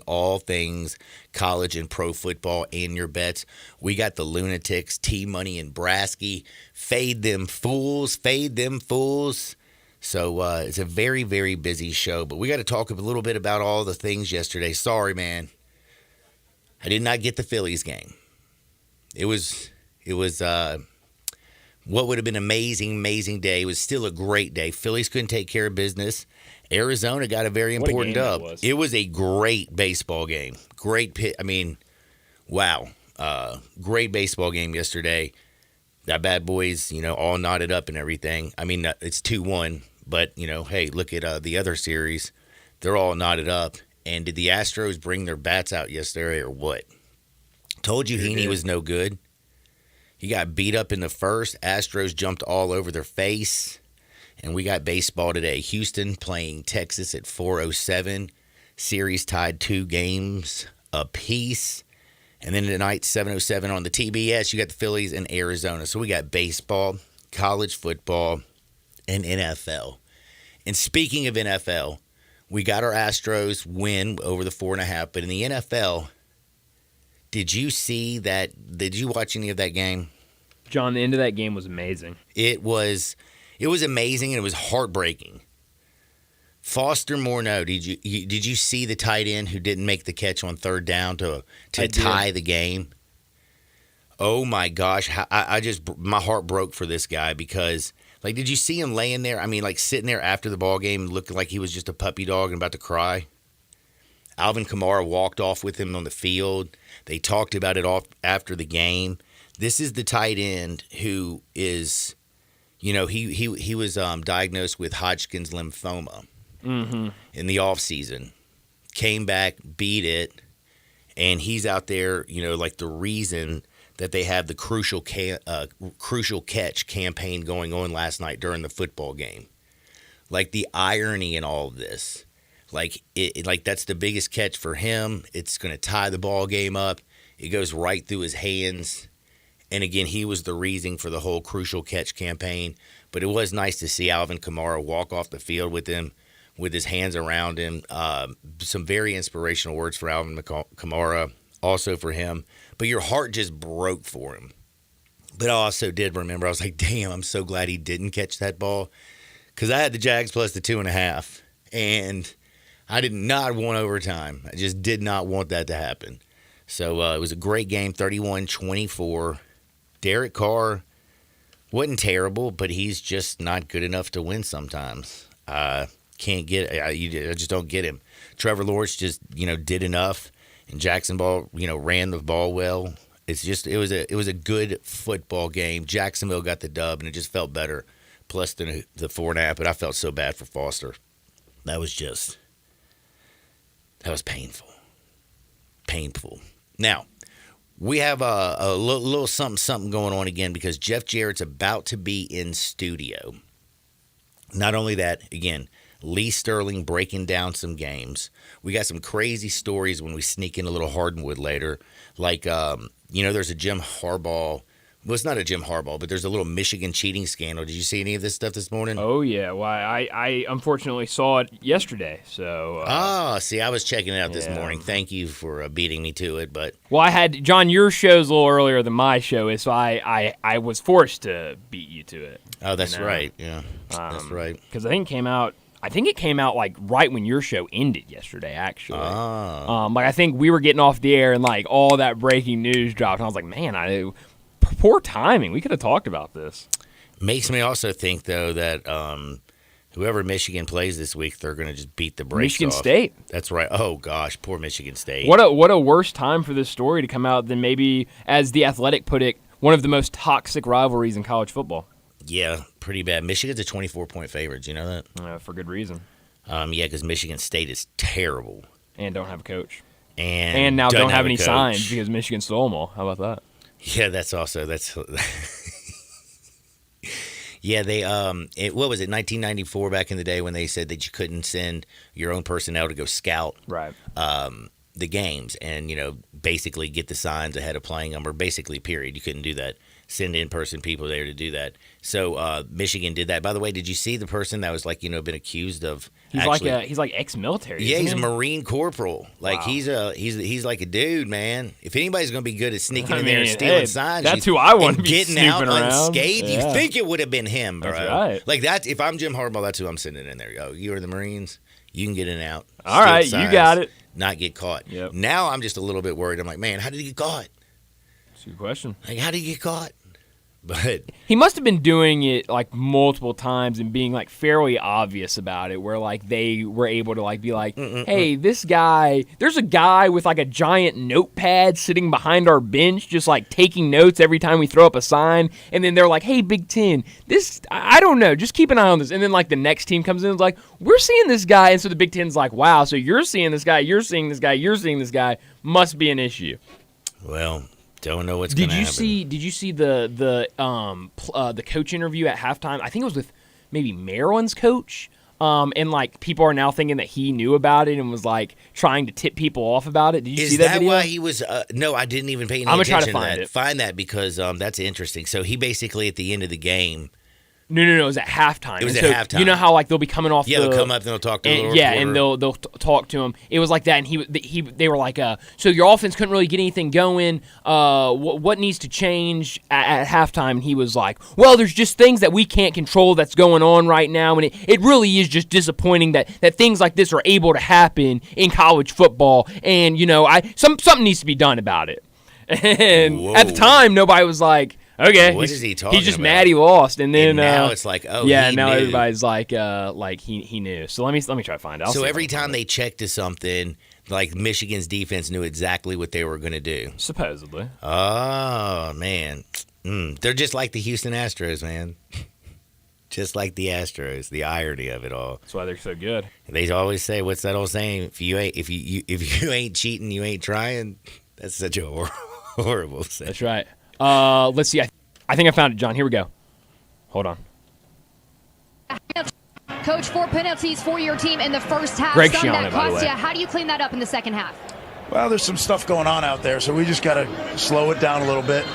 all things college and pro football and your bets. We got the Lunatics, T Money and Brasky. Fade them fools, fade them fools. So it's a very, very busy show, but we got to talk a little bit about all the things yesterday. Sorry, man. I did not get the Phillies game. It was what would have been an amazing day. It was still a great day. Phillies couldn't take care of business. Arizona got a very important dub. It was a great baseball game. Great pit. I mean, wow. Great baseball game yesterday. That bad boys, all knotted up and everything. I mean, it's 2-1, but, hey, look at the other series. They're all knotted up. And did the Astros bring their bats out yesterday or what? Told you Heaney was no good. He got beat up in the first. Astros jumped all over their face. And we got baseball today. Houston playing Texas at 4:07. Series tied 2 games apiece. And then tonight, 7:07 on the TBS, you got the Phillies and Arizona. So we got baseball, college football, and NFL. And speaking of NFL, we got our Astros win over the 4.5. But in the NFL, did you see that? Did you watch any of that game? John, the end of that game was amazing. It was amazing and it was heartbreaking. Foster Morneau, did you see the tight end who didn't make the catch on third down to tie the game? Oh my gosh, my heart broke for this guy because did you see him laying there? I mean, sitting there after the ball game looking like he was just a puppy dog and about to cry. Alvin Kamara walked off with him on the field. They talked about it off after the game. This is the tight end who is, he was diagnosed with Hodgkin's lymphoma in the offseason. Came back, beat it, and he's out there, the reason that they have the crucial catch campaign going on last night during the football game. The irony in all of this. That's the biggest catch for him. It's going to tie the ball game up. It goes right through his hands. And again, he was the reason for the whole crucial catch campaign. But it was nice to see Alvin Kamara walk off the field with him, with his hands around him. Some very inspirational words for Alvin Kamara, also for him. But your heart just broke for him. But I also did remember, I was like, damn, I'm so glad he didn't catch that ball. Because I had the Jags plus the 2.5. And I did not want overtime. I just did not want that to happen. So it was a great game, 31-24. Derek Carr wasn't terrible, but he's just not good enough to win sometimes. Can't get I just don't get him. Trevor Lawrence just, did enough, and Jacksonville, ran the ball well. It was a good football game. Jacksonville got the dub, and it just felt better, plus the 4.5, but I felt so bad for Foster. That was painful. Painful. Now, we have a little something going on again because Jeff Jarrett's about to be in studio. Not only that, again, Lee Sterling breaking down some games. We got some crazy stories when we sneak in a little Hardwood later. There's a Jim Harbaugh. Well, it's not a Jim Harbaugh, but there's a little Michigan cheating scandal. Did you see any of this stuff this morning? Oh, yeah. Well, I unfortunately saw it yesterday. So. I was checking it out this morning. Thank you for beating me to it. But well, John, your show's a little earlier than my show is, so I was forced to beat you to it. Oh, that's right. Yeah, that's right. Because I think it came out right when your show ended yesterday, actually. I think we were getting off the air and all that breaking news dropped. And I was like, man, poor timing. We could have talked about this. Makes me also think, though, that whoever Michigan plays this week, they're going to just beat the brakes Michigan off. State. That's right. Oh, gosh, poor Michigan State. What a worse time for this story to come out than maybe, as The Athletic put it, one of the most toxic rivalries in college football. Yeah, pretty bad. Michigan's a 24-point favorite. Do you know that? For good reason. Yeah, because Michigan State is terrible. And don't have a coach. And now don't have any signs because Michigan stole them all. How about that? Yeah, that's yeah, they what was it, 1994 back in the day when they said that you couldn't send your own personnel to go scout the games and basically get the signs ahead of playing them, or basically period, you couldn't do that. send in-person people there to do that. So Michigan did that. By the way, did you see the person that was like, been accused of? He's like ex-military. Yeah, he's isn't a he? Marine corporal. Like Wow. he's like a dude, man. If anybody's gonna be good at sneaking in there and mean, stealing hey, signs, that's who I want and to be getting out snooping around. unscathed, Yeah. you think it would have been him, bro. That's right. Like that's if I'm Jim Harbaugh, that's who I'm sending in there. Oh, you are the Marines. You can get in and out. All steal right, you signs, got it. Not get caught. Yep. Now I'm just a little bit worried. I'm like, man, how did he get caught? That's a good question. Like, how did he get caught? But He must have been doing it like multiple times and being like fairly obvious about it, where like they were able to like be like, hey, this guy, there's a guy with like a giant notepad sitting behind our bench just like taking notes every time we throw up a sign. And then they're like, hey, Big Ten, I don't know, just keep an eye on this. And then like the next team comes in and is like, we're seeing this guy. And so the Big Ten's like, wow, so you're seeing this guy, you're seeing this guy, you're seeing this guy, must be an issue. well, don't know what's going to happen. Did you see the coach interview at halftime? I think it was with maybe Maryland's coach. And like people are now thinking that he knew about it and was like trying to tip people off about it. Did you see that video? Why he was? No, I didn't even pay any I'm gonna attention try to find that. it. Find that because that's interesting. So he basically at the end of the game. No, it was at halftime. It was And at halftime. You know how like they'll be coming off. Yeah, they'll come up and they'll talk to the little yeah, reporter. and they'll talk to him. It was like that, and they were like, so your offense couldn't really get anything going. What needs to change at halftime? And he was like, well, there's just things that we can't control that's going on right now, and it really is just disappointing that things like this are able to happen in college football, and something needs to be done about it. And at the Whoa. time, nobody was like, okay, What is he talking he's just about? mad he lost, and then And now it's like, oh, yeah, he now knew. everybody's like he knew. So let me try to find out. So every time they checked to something, like Michigan's defense knew exactly what they were going to do. supposedly. Oh man, they're just like the Houston Astros, man. Just like the Astros. The irony of it all. That's why they're so good. They always say, "What's that old saying? If you ain't cheating, you ain't trying." That's such a horrible saying. That's right. Let's see. I think I found it, John. Here we go. Hold on. Coach, 4 penalties for your team in the first half. Greg Some Schiano, that by the cost way. you. How do you clean that up in the second half? Well, there's some stuff going on out there, so we just got to slow it down a little bit.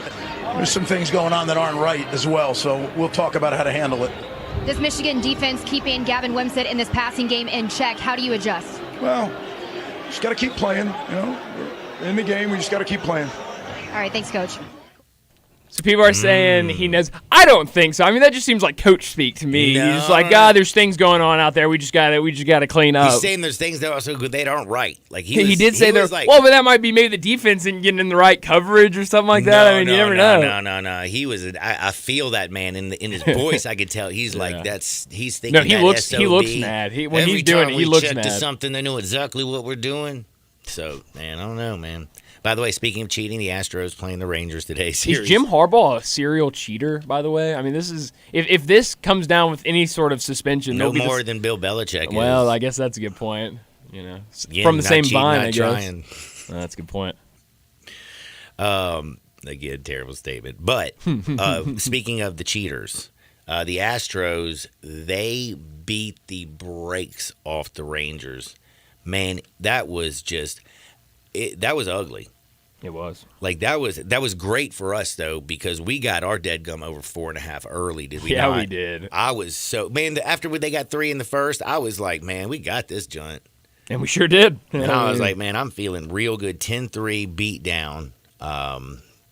There's some things going on that aren't right as well, so we'll talk about how to handle it. This Michigan defense keeping Gavin Wimsatt in this passing game in check. How do you adjust? Well, just got to keep playing. We're in the game. We just got to keep playing. All right, thanks, Coach. So people are saying he knows. I don't think so. I mean, that just seems like coach speak to me. No. He's just like, there's things going on out there. We just gotta clean up. He's saying there's things that also good that aren't right. Like He did say was there. Well, but that might be maybe the defense and getting in the right coverage or something like that. I mean, you never know. No. He was. I feel that man in his voice. I could tell he's like he's thinking. No, he that looks SOB. mad. When Every he's doing time it, he we looks check to mad. something, they know exactly what we're doing. So man, I don't know, man. By the way, speaking of cheating, the Astros playing the Rangers today. Is Series. Jim Harbaugh a serial cheater? By the way, I mean, this is if this comes down with any sort of suspension, no there'll be more than Bill Belichick? Well, is. I guess that's a good point. Again, From the not same cheating, vine, not I guess. trying. That's a good point. Again, terrible statement. But speaking of the cheaters, the Astros, they beat the brakes off the Rangers. Man, that was just that was ugly. It was. Like that was great for us though because we got our dead gum over 4.5 early. Did we? Yeah, not? we did. I was so man. After they got 3 in the first, I was like, man, we got this joint. And we sure did. And I was like, man, I'm feeling real good. 10-3 beat down.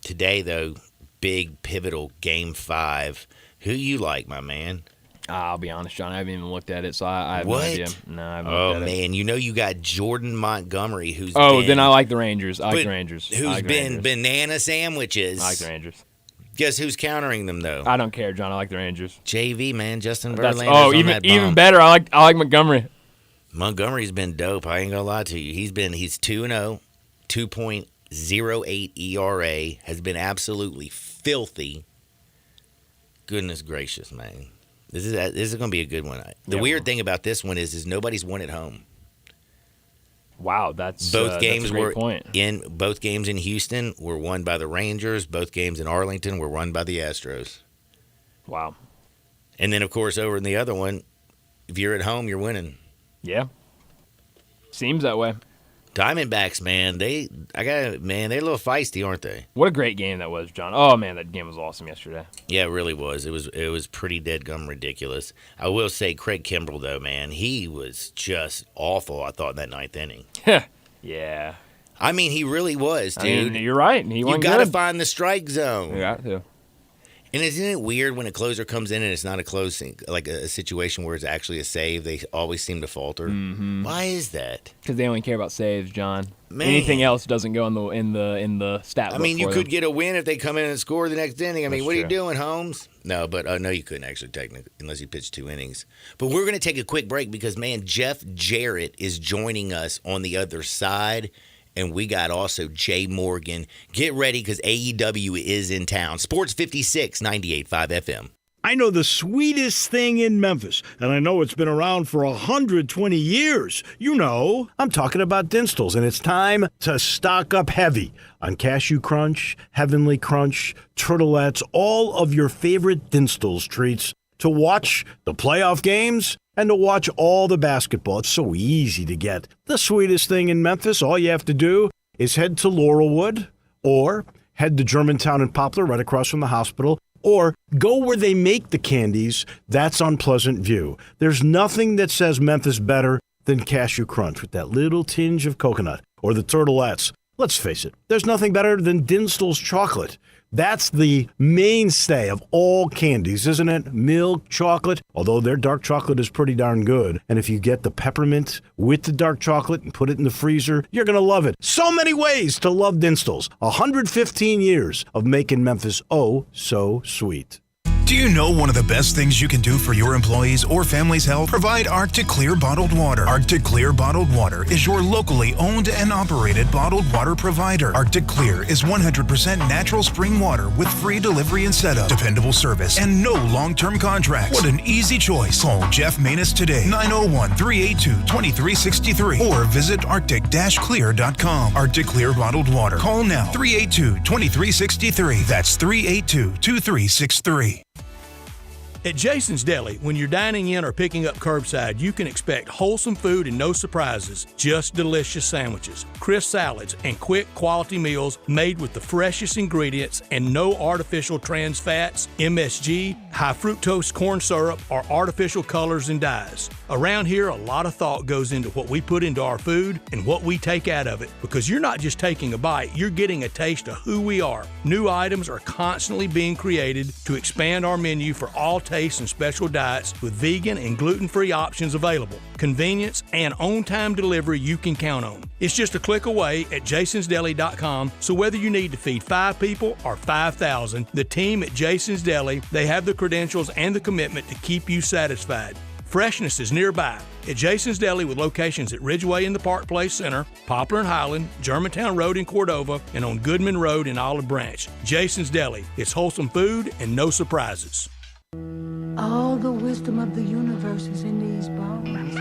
Today, though, big pivotal game 5. Who you like, my man? I'll be honest, John. I haven't even looked at it, so I have What? no idea. No, I haven't Oh, looked at it. man. You know you got Jordan Montgomery, who's Then I like the Rangers. I like but the Rangers. I who's like the been Rangers. banana sandwiches. I like the Rangers. Guess who's countering them, though? I don't care, John. I like the Rangers. JV, man. Justin That's, Verlander's on that even bump. better. I like Montgomery. Montgomery's been dope. I ain't gonna lie to you. He's 2-0, 2.08 ERA. Has been absolutely filthy. Goodness gracious, man. This is gonna be a good one. The Yeah, weird thing about this one is nobody's won at home. Wow, that's Both games that's a great were point. both games in Houston were won by the Rangers. Both games in Arlington were won by the Astros. Wow. And then of course over in the other one, if you're at home, you're winning. Yeah. Seems that way. Diamondbacks, man, they're a little feisty, aren't they? What a great game that was, John. Oh, man, that game was awesome yesterday. Yeah, it really was. It was pretty deadgum ridiculous. I will say Craig Kimbrell, though, man, he was just awful, I thought, in that ninth inning. Yeah. I mean, he really was, dude. I mean, you're right. He You wasn't got to good. find the strike zone. You got to. And isn't it weird when a closer comes in and it's not a closing, like a situation where it's actually a save? They always seem to falter. Mm-hmm. Why is that? Because they only care about saves, John. Man. Anything else doesn't go in the stat book. I mean, you for could them. get a win if they come in and score the next inning. I mean, That's what are you true. doing, Holmes? No, but no, you couldn't actually technically unless you pitched 2 innings. But we're going to take a quick break because, man, Jeff Jarrett is joining us on the other side. And we got also Jay Morgan. Get ready because AEW is in town. Sports 56, 98.5 FM. I know the sweetest thing in Memphis, and I know it's been around for 120 years. You know, I'm talking about Dinstall's, and it's time to stock up heavy on Cashew Crunch, Heavenly Crunch, Turtlettes, all of your favorite Dinstall's treats to watch the playoff games and to watch all the basketball. It's so easy to get. The sweetest thing in Memphis, all you have to do is head to Laurelwood or head to Germantown and Poplar right across from the hospital, or go where they make the candies. That's on Pleasant View. There's nothing that says Memphis better than Cashew Crunch with that little tinge of coconut, or the Turtlettes. Let's face it, there's nothing better than Dinstall's chocolate. That's the mainstay of all candies, isn't it? Milk, chocolate, although their dark chocolate is pretty darn good. And if you get the peppermint with the dark chocolate and put it in the freezer, you're going to love it. So many ways to love Dinstall's. 115 years of making Memphis oh so sweet. Do you know one of the best things you can do for your employees or family's health? Provide Arctic Clear bottled water. Arctic Clear bottled water is your locally owned and operated bottled water provider. Arctic Clear is 100% natural spring water with free delivery and setup, dependable service, and no long-term contracts. What an easy choice. Call Jeff Manus today, 901-382-2363, or visit arctic-clear.com. Arctic Clear bottled water. Call now, 382-2363. That's 382-2363. At Jason's Deli, when you're dining in or picking up curbside, you can expect wholesome food and no surprises, just delicious sandwiches, crisp salads, and quick quality meals made with the freshest ingredients and no artificial trans fats, MSG, high fructose corn syrup, or artificial colors and dyes. Around here, a lot of thought goes into what we put into our food and what we take out of it, because you're not just taking a bite, you're getting a taste of who we are. New items are constantly being created to expand our menu for all tastes and special diets with vegan and gluten-free options available. Convenience and on-time delivery you can count on. It's just a click away at jasonsdeli.com, so whether you need to feed 5 people or 5,000, the team at Jason's Deli, they have the credentials and the commitment to keep you satisfied. Freshness is nearby at Jason's Deli with locations at Ridgeway in the Park Place Center, Poplar and Highland, Germantown Road in Cordova, and on Goodman Road in Olive Branch. Jason's Deli. It's wholesome food and no surprises. All the wisdom of the universe is in these bones.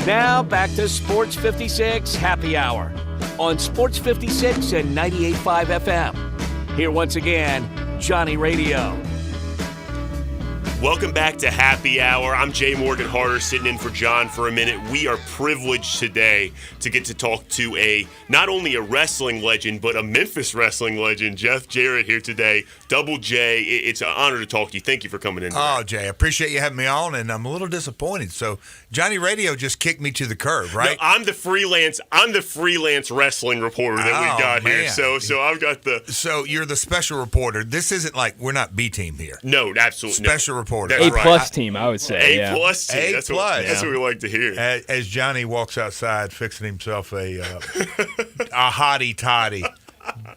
Now back to Sports 56 Happy Hour on Sports 56 and 98.5 FM. Here once again, Johnny Radio. Welcome back to Happy Hour. I'm Jay Morgan Harder, sitting in for John for a minute. We are privileged today to get to talk to not only a wrestling legend, but a Memphis wrestling legend, Jeff Jarrett, here today. Double J, it's an honor to talk to you. Thank you for coming in today. Oh, Jay, I appreciate you having me on, and I'm a little disappointed. So Johnny Radio just kicked me to the curb, right? No, I'm the freelance wrestling reporter that we got here. So I've got the. So you're the special reporter. This isn't like we're not B team here. No, absolutely special reporter. That's A+ team, I would say. A+ team. That's what we like to hear. As Johnny walks outside fixing himself a hottie toddy.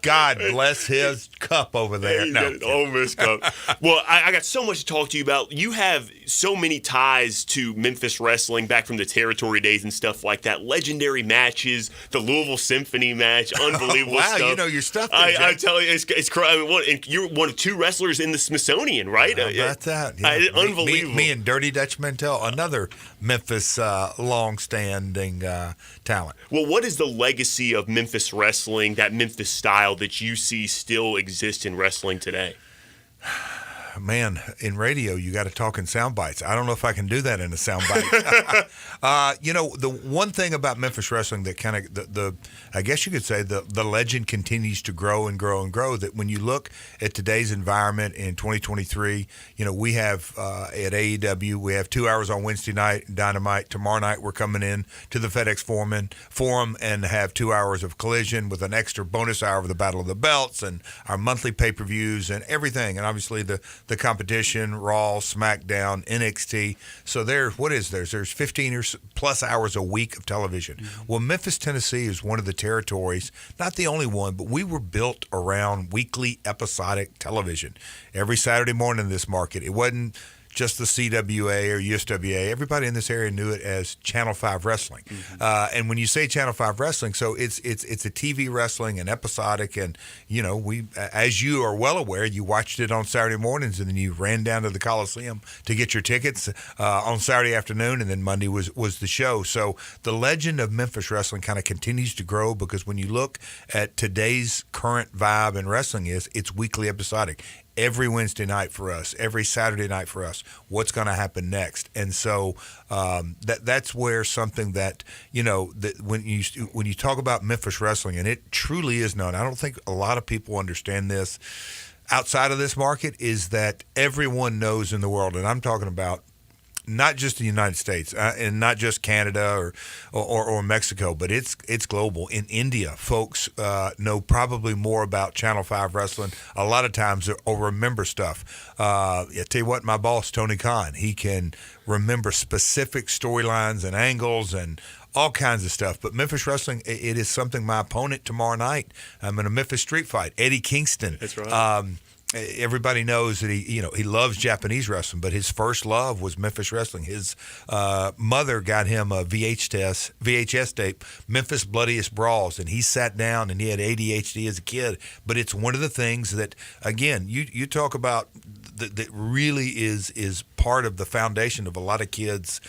God bless his cup over there. You got an Ole Miss cup. Well, I got so much to talk to you about. You have so many ties to Memphis wrestling back from the territory days and stuff like that. Legendary matches, the Louisville Symphony match, unbelievable wow, stuff. You know your stuff. I tell you, it's crazy. You're one of 2 wrestlers in the Smithsonian, right? How about that? Yeah. Unbelievable. Me and Dirty Dutch Mantell, another Memphis long-standing talent. Well, what is the legacy of Memphis wrestling, that Memphis style that you see still exist in wrestling today? man, in radio, you got to talk in sound bites. I don't know if I can do that in a sound bite. The one thing about Memphis wrestling that kind of, I guess you could say the legend continues to grow and grow and grow, that when you look at today's environment in 2023, we have at AEW, we have 2 hours on Wednesday night, Dynamite. Tomorrow night, we're coming in to the FedEx Forum and have 2 hours of Collision with an extra bonus hour of the Battle of the Belts and our monthly pay-per-views and everything. And obviously the competition, Raw, SmackDown, NXT. So there's 15 or plus hours a week of television. Mm-hmm. Well, Memphis, Tennessee is one of the territories, not the only one, but we were built around weekly episodic television. Every Saturday morning in this market, it wasn't just the CWA or USWA. Everybody in this area knew it as Channel 5 Wrestling. Mm-hmm. And when you say Channel 5 Wrestling, so it's a TV wrestling and episodic. And, we, as you are well aware, you watched it on Saturday mornings and then you ran down to the Coliseum to get your tickets on Saturday afternoon, and then Monday was the show. So the legend of Memphis wrestling kind of continues to grow, because when you look at today's current vibe in wrestling, it's weekly episodic. Every Wednesday night for us, every Saturday night for us, what's going to happen next? And so that's where something that, that when you talk about Memphis wrestling, and it truly is known, I don't think a lot of people understand this outside of this market, is that everyone knows in the world, and I'm talking about not just the United States and not just Canada or Mexico, but it's global. In India, folks know probably more about Channel 5 Wrestling a lot of times, or remember stuff. I tell you what, my boss, Tony Khan, he can remember specific storylines and angles and all kinds of stuff. But Memphis wrestling, it is something. My opponent tomorrow night, I'm in a Memphis street fight, Eddie Kingston. That's right. Everybody knows that he loves Japanese wrestling, but his first love was Memphis wrestling. His mother got him a VHS tape, Memphis Bloodiest Brawls, and he sat down and he had ADHD as a kid. But it's one of the things that, again, you talk about that really is part of the foundation of a lot of kids'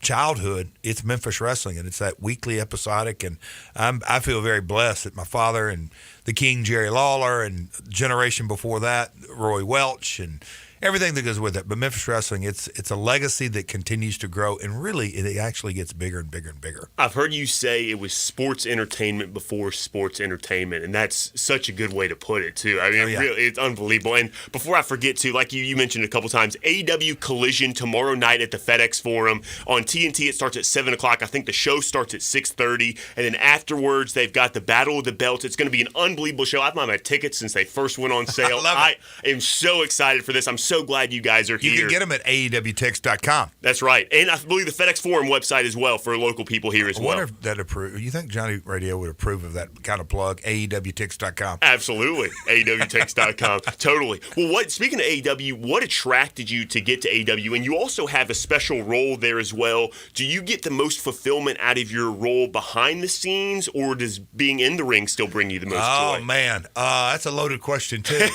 childhood. It's Memphis wrestling, and it's that weekly episodic. And I feel very blessed that my father and the King Jerry Lawler, and generation before that, Roy Welch, and everything that goes with it. But Memphis wrestling, it's a legacy that continues to grow, and really it actually gets bigger and bigger and bigger. I've heard you say it was sports entertainment before sports entertainment, and that's such a good way to put it too. I mean, really, it's unbelievable. And before I forget to, like you mentioned a couple times, AEW Collision tomorrow night at the FedEx Forum on TNT. It starts at 7 o'clock. I think the show starts at 6:30, and then afterwards they've got the Battle of the Belts. It's going to be an unbelievable show. I've bought my tickets since they first went on sale. I am so excited for this. I'm so glad you guys are here. You can get them at AEWTix.com. That's right. And I believe the FedEx Forum website as well for local people here as well. I wonder if that approve. You think Johnny Radio would approve of that kind of plug? AEWTix.com. Absolutely. AEWTix.com. Totally. Well, speaking of AEW, what attracted you to get to AEW? And you also have a special role there as well. Do you get the most fulfillment out of your role behind the scenes, or does being in the ring still bring you the most joy? Oh, man. That's a loaded question, too.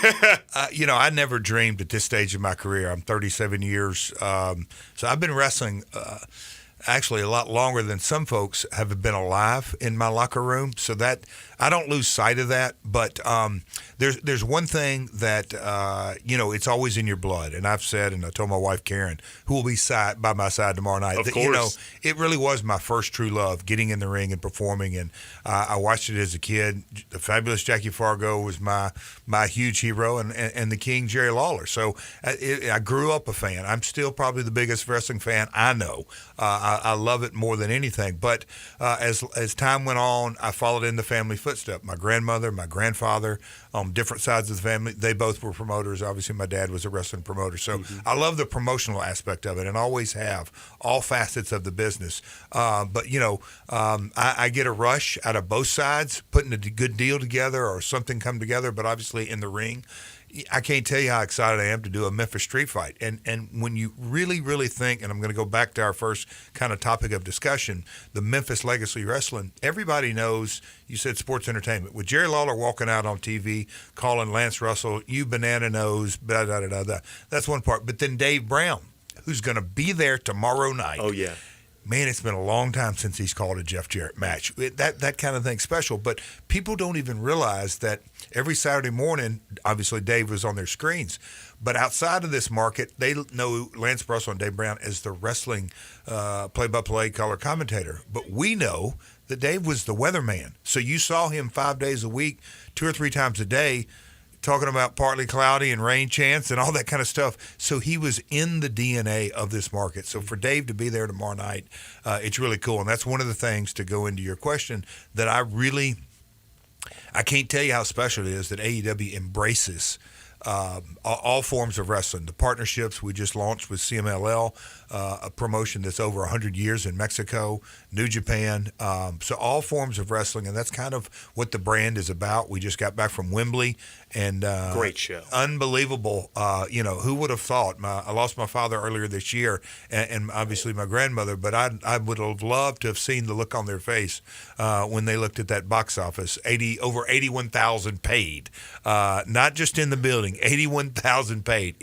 I never dreamed at this stage of my career. I'm 37 years. So I've been wrestling actually a lot longer than some folks have been alive in my locker room. So that I don't lose sight of that. But there's one thing that, it's always in your blood. And I've said, and I told my wife, Karen, who will be by my side tomorrow night, of that, course. It really was my first true love, getting in the ring and performing. And I watched it as a kid. The fabulous Jackie Fargo was my huge hero, and the King, Jerry Lawler. So I grew up a fan. I'm still probably the biggest wrestling fan I know. I love it more than anything. But as time went on, I followed in the family footsteps. My grandmother, my grandfather, on different sides of the family, they both were promoters. Obviously, my dad was a wrestling promoter. So I love the promotional aspect of it, and always have, all facets of the business. But I get a rush out of both sides, putting a good deal together or something come together. But obviously in the ring, I can't tell you how excited I am to do a Memphis street fight. And when you really, really think, and I'm going to go back to our first kind of topic of discussion, the Memphis Legacy Wrestling, everybody knows, you said sports entertainment. With Jerry Lawler walking out on TV, calling Lance Russell, you banana nose, blah, blah. That's one part. But then Dave Brown, who's going to be there tomorrow night. Oh, yeah. man, it's been a long time since he's called a Jeff Jarrett match. That kind of thing's special. But people don't even realize that every Saturday morning, obviously Dave was on their screens, but outside of this market, they know Lance Russell and Dave Brown as the wrestling play-by-play color commentator. But we know that Dave was the weatherman. So you saw him 5 days a week, 2 or 3 times a day, talking about partly cloudy and rain chance and all that kind of stuff. So he was in the DNA of this market. So for Dave to be there tomorrow night, it's really cool. And that's one of the things, to go into your question, that I can't tell you how special it is that AEW embraces all forms of wrestling. The partnerships we just launched with CMLL, a promotion that's over 100 years in Mexico, New Japan, so all forms of wrestling, and that's kind of what the brand is about. We just got back from Wembley, and great show, unbelievable. Who would have thought? I lost my father earlier this year, and obviously my grandmother, but I would have loved to have seen the look on their face when they looked at that box office. Over 81,000 paid, not just in the building, 81,000 paid.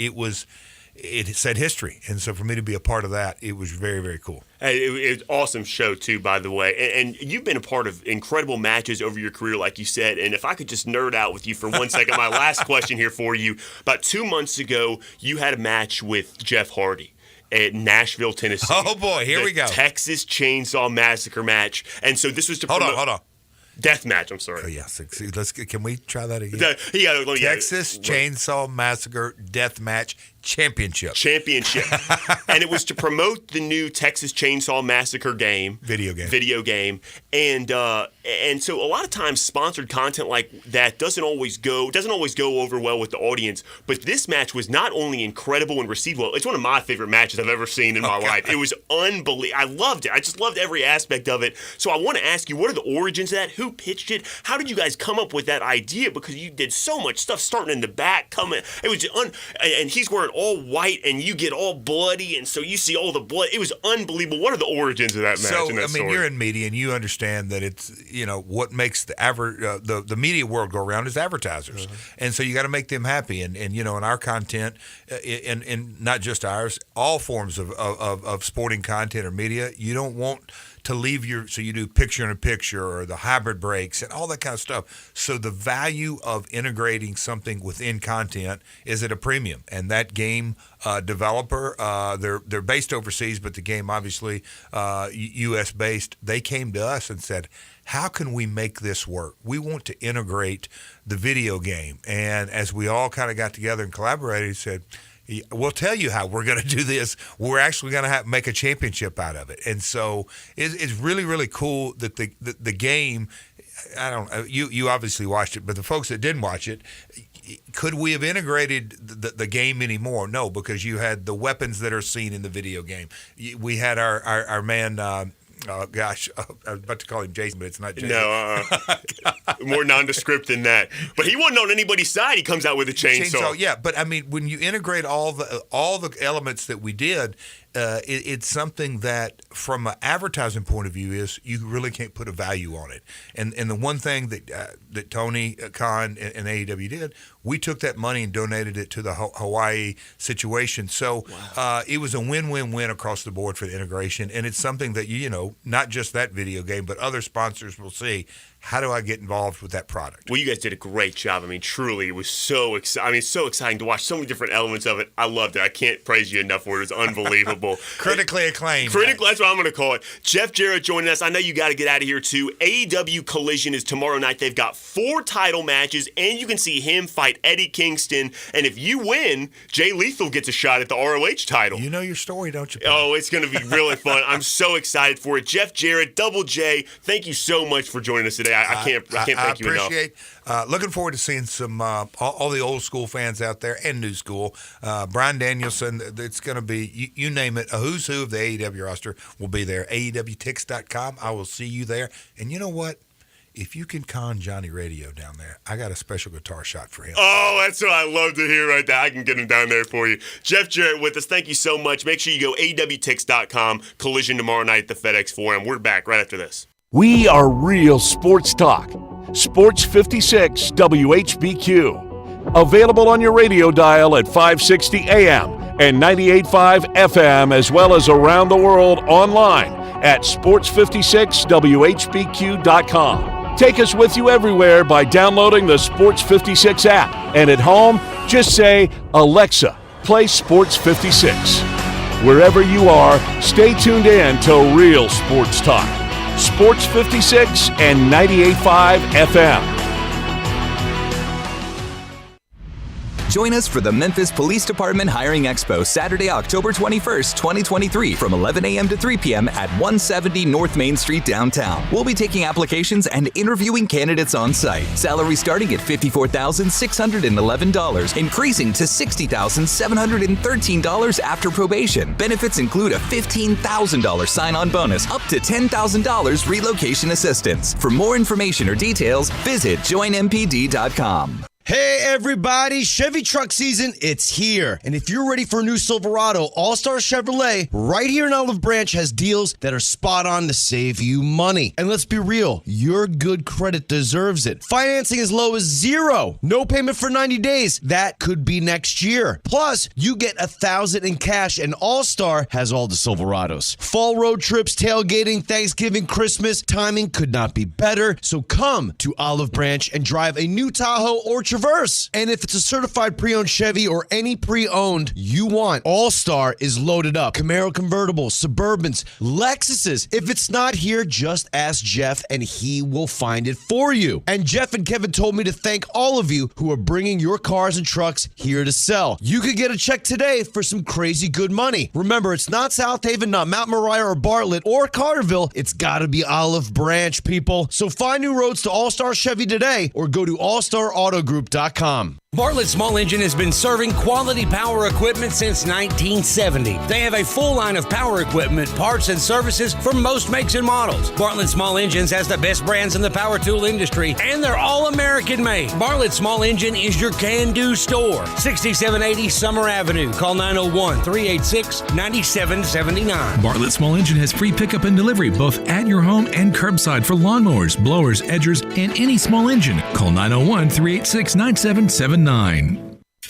It said history, and so for me to be a part of that, it was very, very cool. Hey, it was an awesome show, too, by the way. And you've been a part of incredible matches over your career, like you said. And if I could just nerd out with you for 1 second, my last question here for you. About 2 months ago, you had a match with Jeff Hardy at Nashville, Tennessee. Oh, boy, here we go. Texas Chainsaw Massacre match. And so this was to promote... Hold on. Death match, I'm sorry. Oh, yes. Can we try that again? Texas Chainsaw Massacre Death Match Championship. And it was to promote the new Texas Chainsaw Massacre video game. And so a lot of times sponsored content like that doesn't always go over well with the audience. But this match was not only incredible and received well, it's one of my favorite matches I've ever seen in my life. It was unbelievable. I loved it. I just loved every aspect of it. So I want to ask you, what are the origins of that? Who pitched it? How did you guys come up with that idea? Because you did so much stuff starting in the back, coming. It was and he's wearing all white, and you get all bloody, and so you see all the blood. It was unbelievable. What are the origins of that match? So, and that story? You're in media, and you understand that it's, what makes the media world go around is advertisers. And so you got to make them happy. And in our content, and not just ours, all forms of sporting content or media, you don't want to leave so you do picture-in-a-picture or the hybrid breaks and all that kind of stuff. So the value of integrating something within content is at a premium. And that game developer, they're based overseas, but the game obviously U.S.-based, they came to us and said, how can we make this work? We want to integrate the video game. And as we all kind of got together and collaborated, said, we'll tell you how we're going to do this. We're actually going to make a championship out of it. And so it's really, really cool that the game, you obviously watched it, but the folks that didn't watch it, could we have integrated the game anymore? No, because you had the weapons that are seen in the video game. We had our man... I was about to call him Jason, but it's not Jason. No, more nondescript than that. But he wasn't on anybody's side. He comes out with a chainsaw. Yeah, but I mean, when you integrate all the elements that we did, it's something that, from an advertising point of view, is you really can't put a value on it. And the one thing that Tony Khan and AEW did, we took that money and donated it to the Hawaii situation. So it was a win-win-win across the board for the integration. And it's something that, not just that video game, but other sponsors will see. How do I get involved with that product? Well, you guys did a great job. I mean, truly, it was so exciting to watch so many different elements of it. I loved it. I can't praise you enough for it. It was unbelievable. Critically acclaimed. That's what I'm going to call it. Jeff Jarrett joining us. I know you got to get out of here, too. AEW Collision is tomorrow night. They've got 4 title matches, and you can see him fight Eddie Kingston. And if you win, Jay Lethal gets a shot at the ROH title. You know your story, don't you, Oh, it's going to be really fun. I'm so excited for it. Jeff Jarrett, Double J, thank you so much for joining us today. I can't thank you enough. I appreciate. Looking forward to seeing some all the old school fans out there and new school. Bryan Danielson. It's going to be you name it. A who's who of the AEW roster will be there. AEWTix.com. I will see you there. And you know what? If you can con Johnny Radio down there, I got a special guitar shot for him. Oh, that's what I love to hear right there. I can get him down there for you. Jeff Jarrett with us. Thank you so much. Make sure you go AEWTix.com. Collision tomorrow night at the FedEx Forum. We're back right after this. We are real sports talk. Sports 56 WHBQ. Available on your radio dial at 560 AM and 98.5 FM, as well as around the world online at sports56whbq.com. Take us with you everywhere by downloading the Sports 56 app. And at home, just say, Alexa, play Sports 56. Wherever you are, stay tuned in to real sports talk. Sports 56 and 98.5 FM. Join us for the Memphis Police Department Hiring Expo Saturday, October 21st, 2023 from 11 a.m. to 3 p.m. at 170 North Main Street downtown. We'll be taking applications and interviewing candidates on site. Salary starting at $54,611, increasing to $60,713 after probation. Benefits include a $15,000 sign-on bonus, up to $10,000 relocation assistance. For more information or details, visit joinmpd.com. Hey everybody, Chevy truck season, it's here. And if you're ready for a new Silverado, All-Star Chevrolet right here in Olive Branch has deals that are spot on to save you money. And let's be real, your good credit deserves it. Financing as low as $0. No payment for 90 days. That could be next year. Plus, you get $1,000 in cash, and All-Star has all the Silverados. Fall road trips, tailgating, Thanksgiving, Christmas, timing could not be better. So come to Olive Branch and drive a new Tahoe or Traverse. And if it's a certified pre-owned Chevy or any pre-owned you want, All-Star is loaded up. Camaro convertibles, Suburbans, Lexuses. If it's not here, just ask Jeff and he will find it for you. And Jeff and Kevin told me to thank all of you who are bringing your cars and trucks here to sell. You could get a check today for some crazy good money. Remember, it's not South Haven, not Mount Moriah or Bartlett or Carterville. It's got to be Olive Branch, people. So find new roads to All-Star Chevy today or go to allstarautogroup.com. Bartlett Small Engine has been serving quality power equipment since 1970. They have a full line of power equipment, parts, and services for most makes and models. Bartlett Small Engines has the best brands in the power tool industry, and they're all American made. Bartlett Small Engine is your can-do store. 6780 Summer Avenue. Call 901-386-9779. Bartlett Small Engine has free pickup and delivery both at your home and curbside for lawnmowers, blowers, edgers, and any small engine. Call 901-386-9779.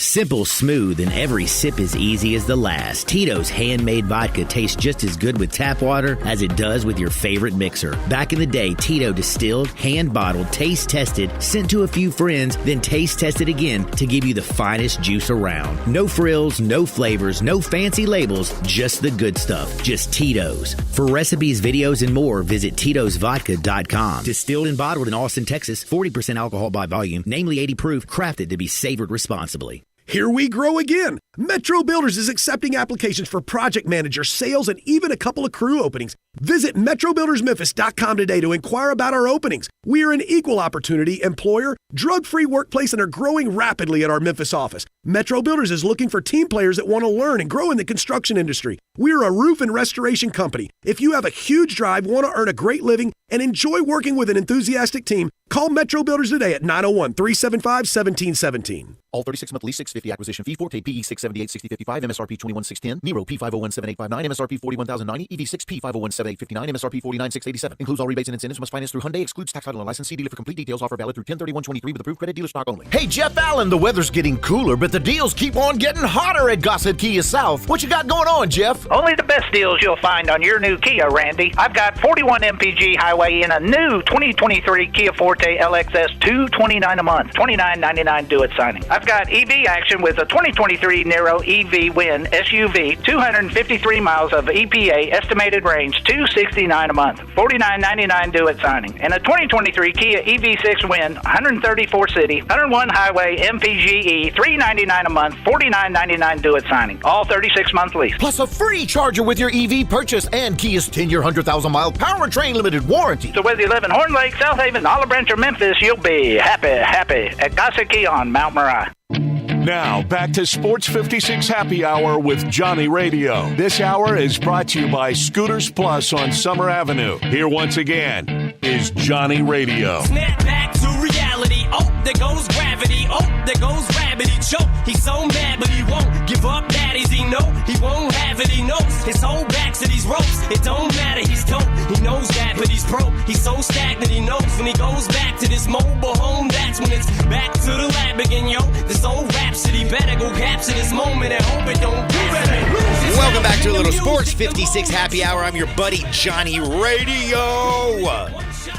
Simple, smooth, and every sip as easy as the last. Tito's handmade vodka tastes just as good with tap water as it does with your favorite mixer. Back in the day, Tito distilled, hand-bottled, taste-tested, sent to a few friends, then taste-tested again to give you the finest juice around. No frills, no flavors, no fancy labels, just the good stuff. Just Tito's. For recipes, videos, and more, visit Tito'sVodka.com. Distilled and bottled in Austin, Texas, 40% alcohol by volume, namely 80 proof, crafted to be savored responsibly. Here we grow again. Metro Builders is accepting applications for project manager, sales, and even a couple of crew openings. Visit MetroBuildersMemphis.com today to inquire about our openings. We are an equal opportunity employer, drug-free workplace, and are growing rapidly at our Memphis office. Metro Builders is looking for team players that want to learn and grow in the construction industry. We are a roof and restoration company. If you have a huge drive, want to earn a great living, and enjoy working with an enthusiastic team, call Metro Builders today at 901-375-1717. All 36-month lease, $650 acquisition fee, Forte PE 678-6055, MSRP 21,610, Nero P 501-7859, MSRP 41,090, EV6 P 501-7859, MSRP 49,687. Includes all rebates and incentives. Must finance through Hyundai. Excludes tax, title, and license. See dealer for complete details. Offer valid through 10/31/23 with approved credit. Dealer stock only. Hey, Jeff Allen, the weather's getting cooler, but the deals keep on getting hotter at Gossett Kia South. What you got going on, Jeff? Only the best deals you'll find on your new Kia, Randy. I've got 41 MPG Highway in a new 2023 Kia Forte LXS, $229 a month, $29.99 do it signing. I've got EV action with a 2023 Nero EV Win SUV, 253 miles of EPA estimated range, $269 a month, $49.99 do it signing. And a 2023 Kia EV6 Win, 134 city, 101 highway MPGE, $399 a month, $49.99 do it signing. All 36-month lease. Plus a free charger with your EV purchase and Kia's 10-year, 100,000-mile powertrain limited warranty. So whether you live in Horn Lake, South Haven, Olive Branch, or Memphis, you'll be happy at Gossett Kia on Mount Moriah. Now, back to Sports 56 Happy Hour with Johnny Radio. This hour is brought to you by Scooters Plus on Summer Avenue. Here once again is Johnny Radio. Snap back to reality. Oh, there goes gravity. Oh, there goes rabbit. He choke. He's so mad, but he won't give up. Daddies, he know he won't have it. He knows his whole back to these ropes. It don't matter. He's dope. He knows that, but he's broke. He's so stagnant. He knows when he goes back to this mobile home. That's when it's back to the lab again, yo. This old rhapsody better go capture this moment and hope it don't do it. Welcome back to a little Sports 56 Happy Hour. I'm your buddy Johnny Radio.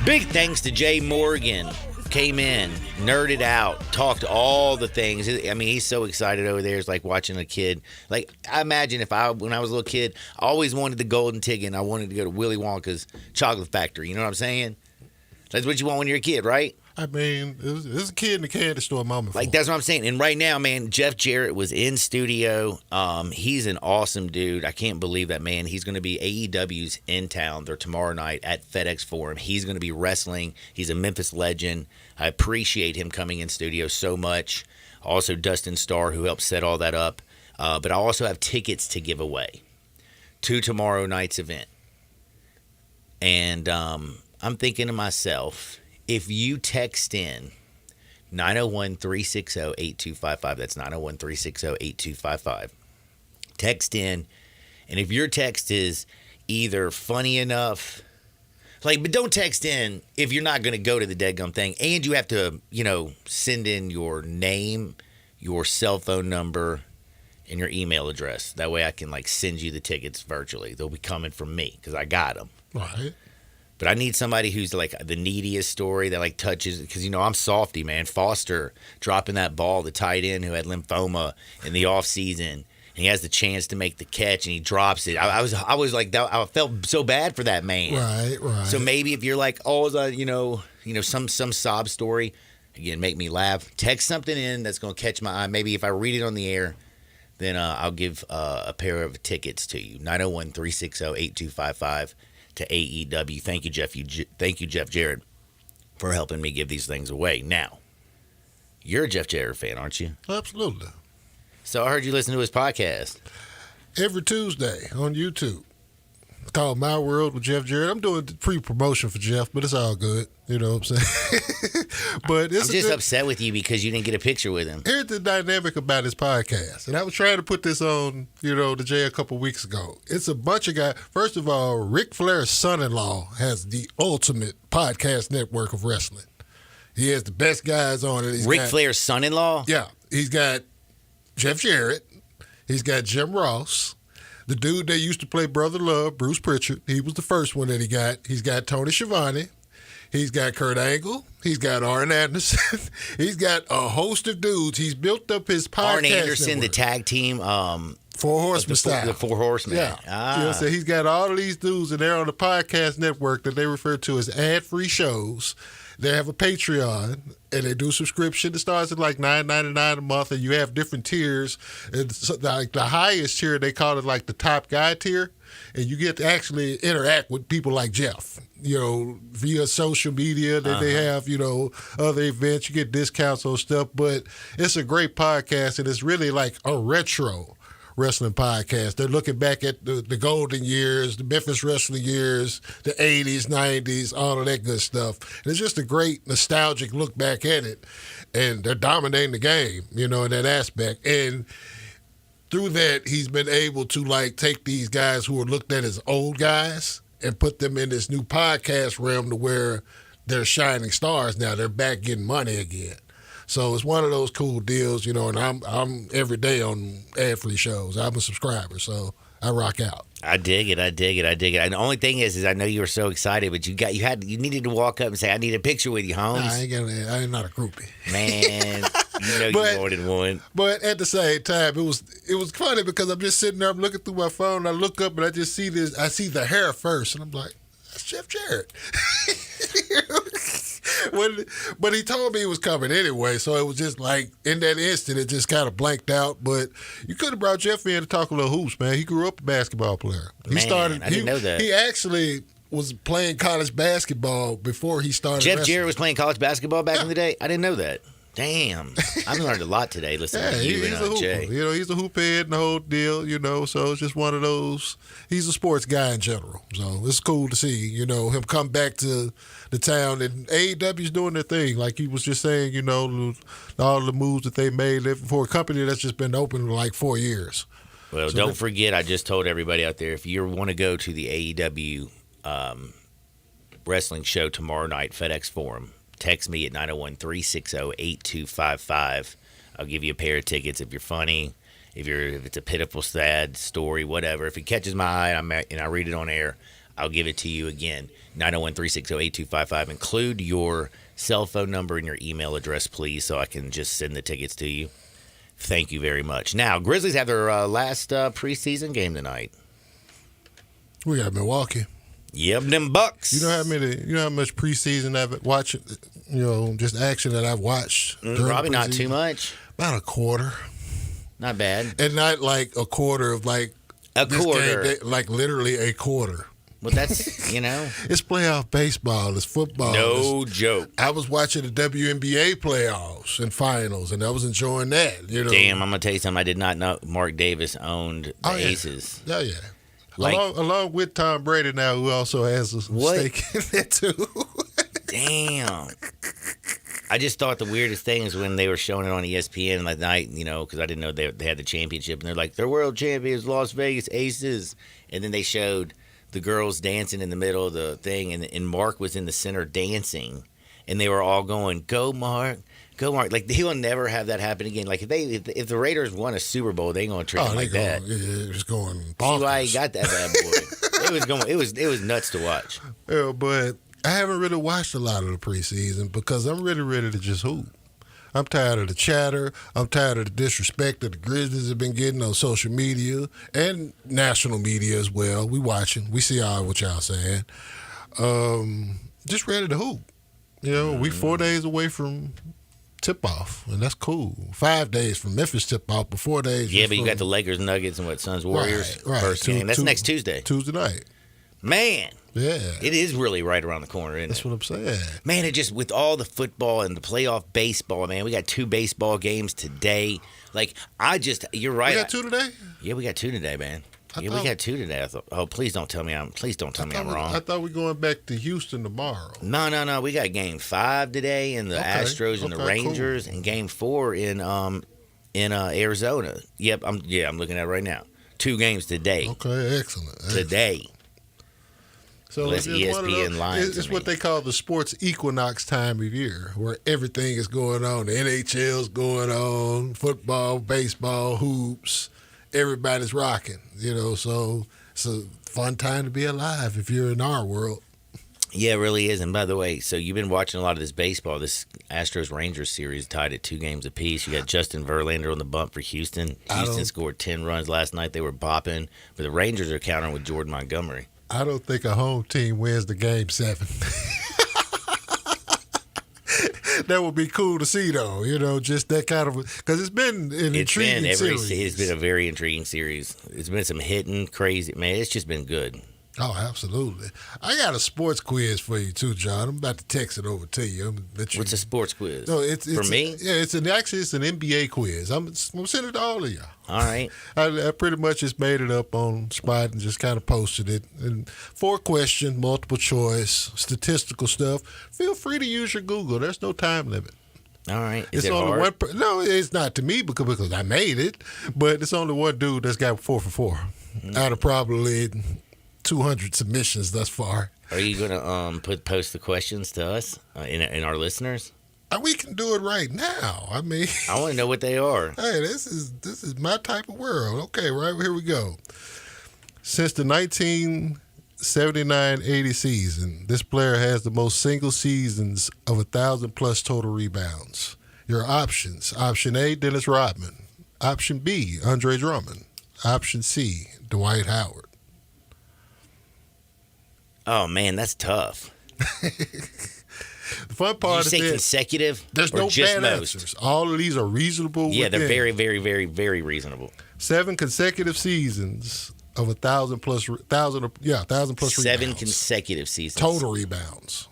Big thanks to Jay Morgan. Came in, nerded out, talked all the things. I mean, he's so excited over there. It's like watching a kid. Like, I imagine when I was a little kid, I always wanted the golden ticket. And I wanted to go to Willy Wonka's chocolate factory. You know what I'm saying? That's what you want when you're a kid, right? I mean, it was a kid in the candy store moment. Like, that's what I'm saying. And right now, man, Jeff Jarrett was in studio. He's an awesome dude. I can't believe that, man. He's going to be AEW's in town. They're tomorrow night at FedEx Forum. He's going to be wrestling. He's a Memphis legend. I appreciate him coming in studio so much. Also, Dustin Starr, who helped set all that up. But I also have tickets to give away to tomorrow night's event. And I'm thinking to myself, if you text in 901-360-8255, that's 901-360-8255, text in, and if your text is either funny enough, but don't text in if you're not going to go to the deadgum thing, and you have to, send in your name, your cell phone number, and your email address. That way I can, send you the tickets virtually. They'll be coming from me because I got them. Right. But I need somebody who's the neediest story that touches, because I'm softy, man. Foster dropping that ball, the tight end who had lymphoma in the off season, and he has the chance to make the catch and he drops it. I was like that. I felt so bad for that man. Right. So maybe if you're some sob story, again, make me laugh. Text something in that's gonna catch my eye. Maybe if I read it on the air, then I'll give a pair of tickets to you. 901-360-8255. To AEW. Thank you, Jeff. Thank you, Jeff Jarrett, for helping me give these things away. Now, you're a Jeff Jarrett fan, aren't you? Absolutely. So I heard you listen to his podcast every Tuesday on YouTube. It's called My World with Jeff Jarrett. I'm doing pre-promotion for Jeff, but it's all good. You know what I'm saying? But I'm just upset with you because you didn't get a picture with him. Here's the dynamic about his podcast, and I was trying to put this on, the Jay a couple weeks ago. It's a bunch of guys. First of all, Ric Flair's son-in-law has the ultimate podcast network of wrestling. He has the best guys on it. Ric Flair's son-in-law? Yeah. He's got Jeff Jarrett. He's got Jim Ross. The dude that used to play Brother Love, Bruce Pritchard, he was the first one that he got. He's got Tony Schiavone. He's got Kurt Angle. He's got Arn Anderson. He's got a host of dudes. He's built up his podcast Arn Anderson, network. the tag team. Four Horsemen style. The Four Horsemen. Yeah. So he's got all of these dudes, and they're on the podcast network that they refer to as ad-free shows. They have a Patreon, and they do subscription. It starts at $9.99 a month, and you have different tiers. And so, the highest tier, they call it the top guy tier, and you get to actually interact with people like Jeff. Via social media that they have, other events. You get discounts on stuff, but it's a great podcast, and it's really like a retro wrestling podcast. They're looking back at the golden years, the Memphis wrestling years, the 80s, 90s, all of that good stuff. And it's just a great nostalgic look back at it. And they're dominating the game, in that aspect. And through that, he's been able to take these guys who are looked at as old guys and put them in this new podcast realm to where they're shining stars now. They're back getting money again. So it's one of those cool deals, and I'm every day on ad-free shows. I'm a subscriber, so I rock out. I dig it. And the only thing is I know you were so excited, but you needed to walk up and say, "I need a picture with you, Holmes." Nah, I'm not a groupie, man. You wanted one. But at the same time, it was funny because I'm just sitting there, I'm looking through my phone, and I look up and I just see this. I see the hair first, and I'm like, "That's Jeff Jarrett." But he told me he was coming anyway, so it was just in that instant, it just kind of blanked out. But you could have brought Jeff in to talk a little hoops, man. He grew up a basketball player. I didn't know that. He actually was playing college basketball before he started Jeff Jarrett was playing college basketball back in the day? I didn't know that. Damn. I've learned a lot today listening to you he's and a hooper. Jay. You know, he's a hoop head and the whole deal, you know, so it's just one of those. He's a sports guy in general. So it's cool to see, you know, him come back to the town. And AEW's doing their thing. Like he was just saying, you know, all the moves that they made for a company that's just been open for like 4 years. Well, So don't forget, I just told everybody out there, if you want to go to the AEW wrestling show tomorrow night, FedEx Forum, text me at 901-360-8255. I'll give you a pair of tickets if you're funny, if it's a pitiful, sad story, whatever. If it catches my eye and I read it on air, I'll give it to you again. 901-360-8255. Include your cell phone number and your email address, please, so I can just send the tickets to you. Thank you very much. Now, Grizzlies have their last preseason game tonight. We got Milwaukee. Yep, them Bucks. You know how much preseason I've watched, you know, just action that I've watched? Probably not too much. About a quarter. Not bad. And not like a quarter of like a this quarter. Game, like literally a quarter. Well, that's, you know. It's playoff baseball. It's football. No joke. I was watching the WNBA playoffs and finals, and I was enjoying that. You know. Damn, I'm going to tell you something. I did not know Mark Davis owned the Aces. Oh, yeah. Like, along with Tom Brady now, who also has a stake in that, too. Damn. I just thought the weirdest thing is when they were showing it on ESPN that night, you know, because I didn't know they had the championship. And they're like, they're world champions, Las Vegas Aces. And then they showed the girls dancing in the middle of the thing, and Mark was in the center dancing. And they were all going, go, Mark. Go, Mark. Like, he will never have that happen again. Like, if the Raiders won a Super Bowl, they ain't going to treat him like that. It was going bonkers. See why he got that bad boy. It was nuts to watch. Yeah, but I haven't really watched a lot of the preseason because I'm really ready to just hoop. I'm tired of the chatter. I'm tired of the disrespect that the Grizzlies have been getting on social media and national media as well. We watching. We see all what y'all saying. Just ready to hoop. You know, we 4 days away from tip-off, and that's cool. 5 days from Memphis tip-off, but 4 days. Yeah, but you got the Lakers, Nuggets, and Suns, Warriors first game. That's next Tuesday. Tuesday night. Man. Yeah. It is really right around the corner, isn't it? That's what I'm saying. Man, it just, with all the football and the playoff baseball, man, we got 2 baseball games today. Like, you're right. We got 2 today? Yeah, we got 2 today, man. We got 2 today. I thought, please don't tell me I'm wrong. I thought we were going back to Houston tomorrow. No. We got game 5 today in the Astros and the Rangers, and game 4 in Arizona. Yep, I'm looking at it right now. 2 games today. Okay, excellent. Today. So it's ESPN lines. It's what they call the sports equinox time of year, where everything is going on. The NHL's going on, football, baseball, hoops. Everybody's rocking, you know, so it's a fun time to be alive if you're in our world. Yeah, it really is. And by the way, so you've been watching a lot of this baseball. This Astros-Rangers series tied at 2 games apiece. You got Justin Verlander on the bump for Houston. Houston scored 10 runs last night. They were bopping. But the Rangers are countering with Jordan Montgomery. I don't think a home team wins the game 7. That would be cool to see, though. You know, just that kind of, because it's been an intriguing series. It's been a very intriguing series. It's been some hitting, crazy. Man, it's just been good. Oh, absolutely. I got a sports quiz for you, too, John. I'm about to text it over to you. What's a sports quiz? No, it's for me? Yeah, it's an NBA quiz. I'm sending it to all of y'all. All right. I pretty much just made it up on Spot and just kind of posted it. And 4 questions, multiple choice, statistical stuff. Feel free to use your Google. There's no time limit. All right. It's only hard? No, it's not to me because I made it. But it's only one dude that's got 4 for 4 out of probably 200 submissions thus far. Are you going to post the questions to us in our listeners? We can do it right now. I mean, I want to know what they are. Hey, this is my type of world. Okay, right here we go. Since the 1979-80 season, this player has the most single seasons of 1,000+ total rebounds. Your options: Option A, Dennis Rodman. Option B, Andre Drummond. Option C, Dwight Howard. Oh man, that's tough. The fun part is consecutive. There's no bad answers. All of these are reasonable. Yeah, they're very, very, very, very reasonable. 7 consecutive seasons of 1,000+ rebounds. 7 consecutive seasons. Total rebounds.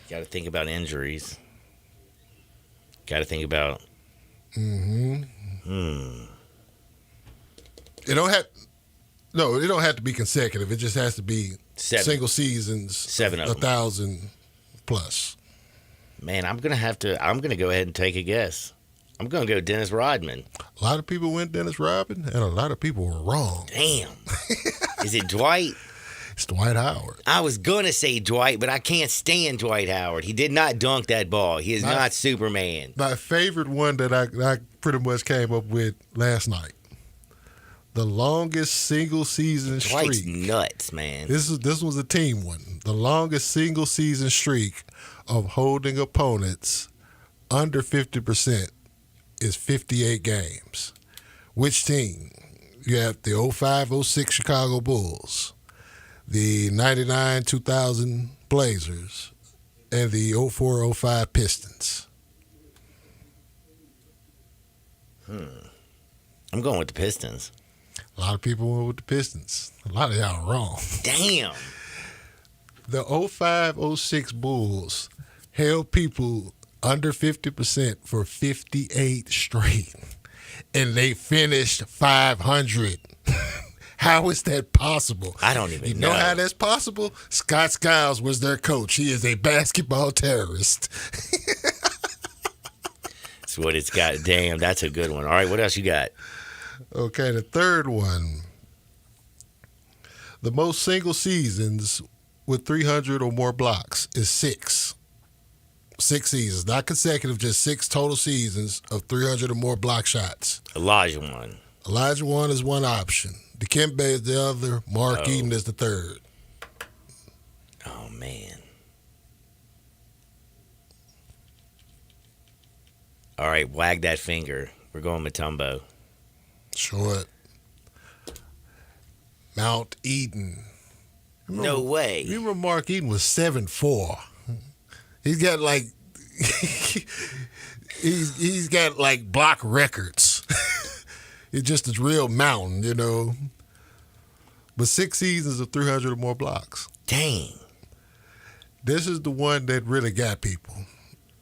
Got to think about injuries. Got to think about. It don't have. No, it don't have to be consecutive. It just has to be 7. single seasons. 7 of them. 1,000 plus. Man, I'm gonna go ahead and take a guess. I'm gonna go Dennis Rodman. A lot of people went Dennis Rodman, and a lot of people were wrong. Damn. Is it Dwight? It's Dwight Howard. I was gonna say Dwight, but I can't stand Dwight Howard. He did not dunk that ball. He is not Superman. My favorite one that I pretty much came up with last night. The longest single season Dwight's streak. nuts, man. This was a team one. The longest single season streak of holding opponents under 50% is 58 games. Which team? You have the 05-06 Chicago Bulls, the 99-2000 Blazers, and the 04-05 Pistons. I'm going with the Pistons. A lot of people went with the Pistons. A lot of y'all are wrong. Damn. The 05-06 Bulls held people under 50% for 58 straight, and they finished 500. How is that possible? I don't even know. You know how that's possible? Scott Skiles was their coach. He is a basketball terrorist. That's what it's got. Damn, that's a good one. All right, what else you got? Okay, the third one. The most single seasons with 300 or more blocks is 6. 6 seasons, not consecutive, just 6 total seasons of 300 or more block shots. Elijah one. Elijah one is one option. Dikembe is the other. Mark Eaton is the third. Oh, man. All right, wag that finger. We're going Mutombo. Short. Mount Eden. No way. You remember Mark Eaton was 7'4". He's got like he's got like block records. It's just a real mountain, you know. But 6 seasons of 300 or more blocks. Dang. This is the one that really got people.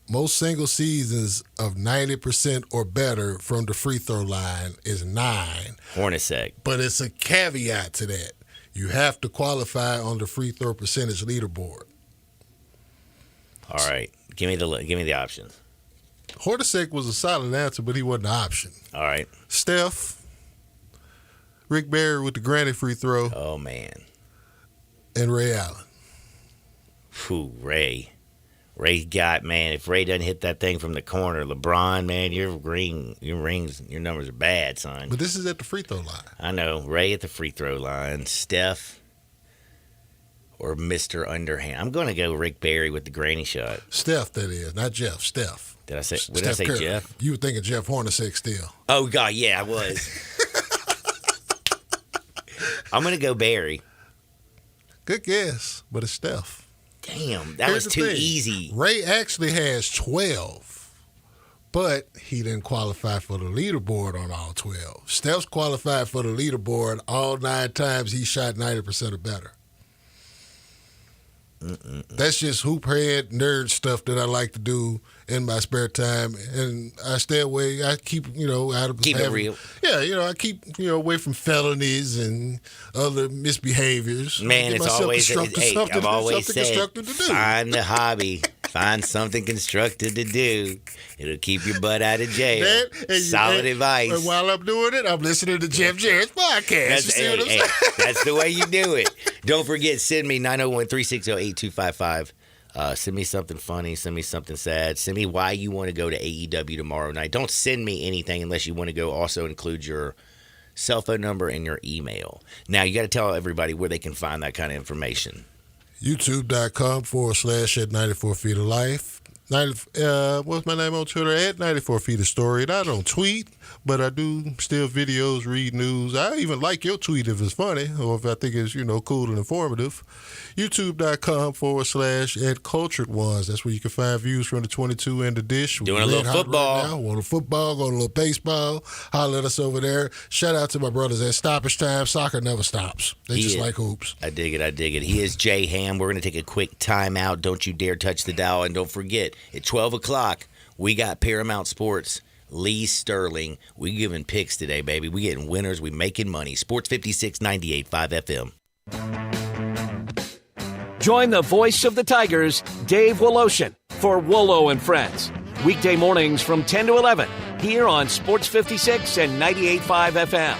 Most single seasons of 90% or better from the free throw line is 9. Hornacek. But it's a caveat to that. You have to qualify on the free throw percentage leaderboard. All right. Give me the options. Hornacek was a solid answer, but he wasn't an option. All right. Steph, Rick Barry with the granted free throw. Oh, man. And Ray Allen. Whew, Ray. Ray got, man, if Ray doesn't hit that thing from the corner, LeBron, man, your numbers are bad, son. But this is at the free throw line. I know. Ray at the free throw line. Steph or Mr. Underhand. I'm going to go Rick Barry with the granny shot. Steph, that is, not Jeff. Steph. Did I say Curry. Jeff? You were thinking Jeff Hornacek still. Oh, God, yeah, I was. I'm going to go Barry. Good guess, but it's Steph. Damn, that was too easy. Ray actually has 12, but he didn't qualify for the leaderboard on all 12. Steph's qualified for the leaderboard all 9 times he shot 90% or better. That's just hoop head nerd stuff that I like to do in my spare time, and I stay away. I keep out of keep it real. Yeah, I keep away from felonies and other misbehaviors. Man, it's always I've always said find the hobby. Find something constructive to do. It'll keep your butt out of jail. Solid advice. And while I'm doing it, I'm listening to Jeff Jarrett's podcast. That's the way you do it. Don't forget, send me 901-360-8255. Send me something funny. Send me something sad. Send me why you want to go to AEW tomorrow night. Don't send me anything unless you want to go. Also include your cell phone number and your email. Now, you got to tell everybody where they can find that kind of information. YouTube.com/at94 feet of life. What's my name on Twitter? At 94 feet of story. And I don't tweet, but I do still videos, read news. I even like your tweet if it's funny or if I think it's, cool and informative. YouTube.com/at cultured ones. That's where you can find views from the 22 and the dish. Doing a little football. Right now. Want a football, going a little baseball. Holler at us over there. Shout out to my brothers at Stoppage Time. Soccer never stops. They just like hoops. I dig it. He is J-Ham. We're going to take a quick time out. Don't you dare touch the dial. And don't forget, at 12 o'clock, We got Paramount Sports, Lee Sterling. We giving picks today, baby. We getting winners. We making money. Sports 56 98.5 FM. Join the voice of the Tigers, Dave Woloshin, for Wolo and Friends. Weekday mornings from 10 to 11 here on Sports 56 and 98.5 FM.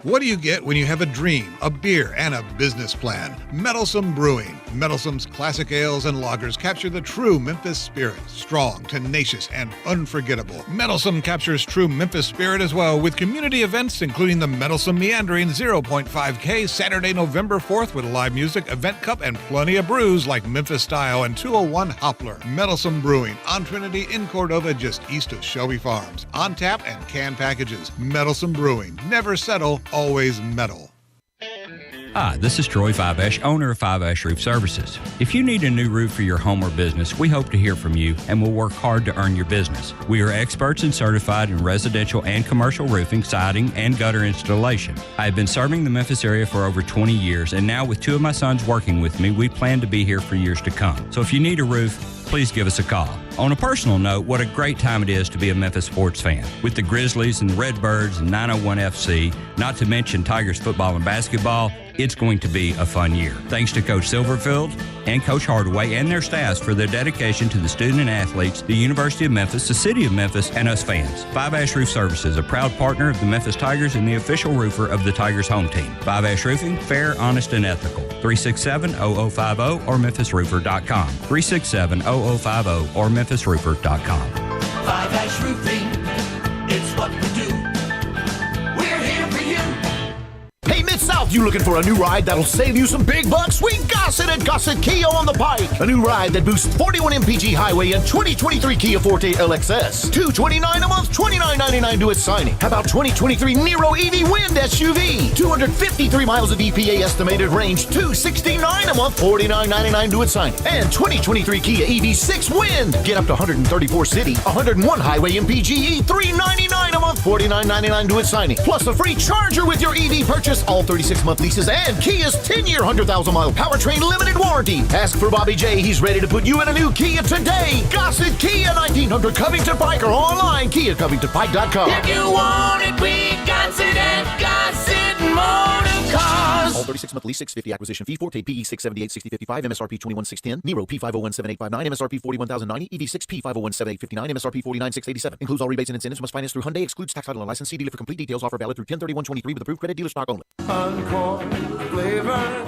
What do you get when you have a dream, a beer, and a business plan? Meddlesome Brewing. Meddlesome's classic ales and lagers capture the true Memphis spirit. Strong, tenacious, and unforgettable. Meddlesome captures true Memphis spirit as well with community events including the Meddlesome Meandering 0.5K Saturday, November 4th with live music, event cup, and plenty of brews like Memphis Style and 201 Hoppler. Meddlesome Brewing on Trinity in Cordova just east of Shelby Farms. On tap and can packages. Meddlesome Brewing. Never settle, always metal. Hi, this is Troy Fivesh, owner of Fivesh Roof Services. If you need a new roof for your home or business, we hope to hear from you and will work hard to earn your business. We are experts and certified in residential and commercial roofing, siding, and gutter installation. I have been serving the Memphis area for over 20 years, and now with 2 of my sons working with me, we plan to be here for years to come. So if you need a roof, please give us a call. On a personal note, what a great time it is to be a Memphis sports fan. With the Grizzlies and the Redbirds and 901 FC, not to mention Tigers football and basketball, it's going to be a fun year. Thanks to Coach Silverfield and Coach Hardaway and their staffs for their dedication to the student and athletes, the University of Memphis, the City of Memphis, and us fans. Five Ash Roof Services, a proud partner of the Memphis Tigers and the official roofer of the Tigers home team. Five Ash Roofing, fair, honest, and ethical. 367-0050 or memphisroofer.com. 367-0050 or memphisroofer.com. Five Ash Roofing, it's what we do. We're here for you. Hey, Mid-South, you looking for a new ride that'll save you some big bucks? We got it at Gossett Kia on the Pike. A new ride that boosts 41 mpg highway and 2023 Kia Forte LXS. $229 a month, $29.99 due at signing. How about 2023 Nero EV Wind SUV? 253 miles of EPA estimated range, $269 a month, $49.99 due at signing. And 2023 Kia EV6 Wind. Get up to 134 city, 101 highway MPGE, $399 a month, $49.99 due at signing. Plus a free charger with your EV purchase. All 36-month leases and Kia's 10-year, 100,000-mile powertrain limited warranty. Ask for Bobby J. He's ready to put you in a new Kia today. Gossett Kia, 1900 Covington Pike, or online, KiaCovingtonPike.com. If you want it, we got it at Gossett Motor Cars. All 36-month lease, $650 acquisition fee, Forte PE 678-6055, MSRP 21,610, Nero P5017859, MSRP 41,090, EV6 P5017859, MSRP 49,687. Includes all rebates and incentives. Must finance through Hyundai. Excludes tax, title, and license. See dealer for complete details. Offer valid through 10/31/23 with approved credit. Dealer stock only. Encore flavor,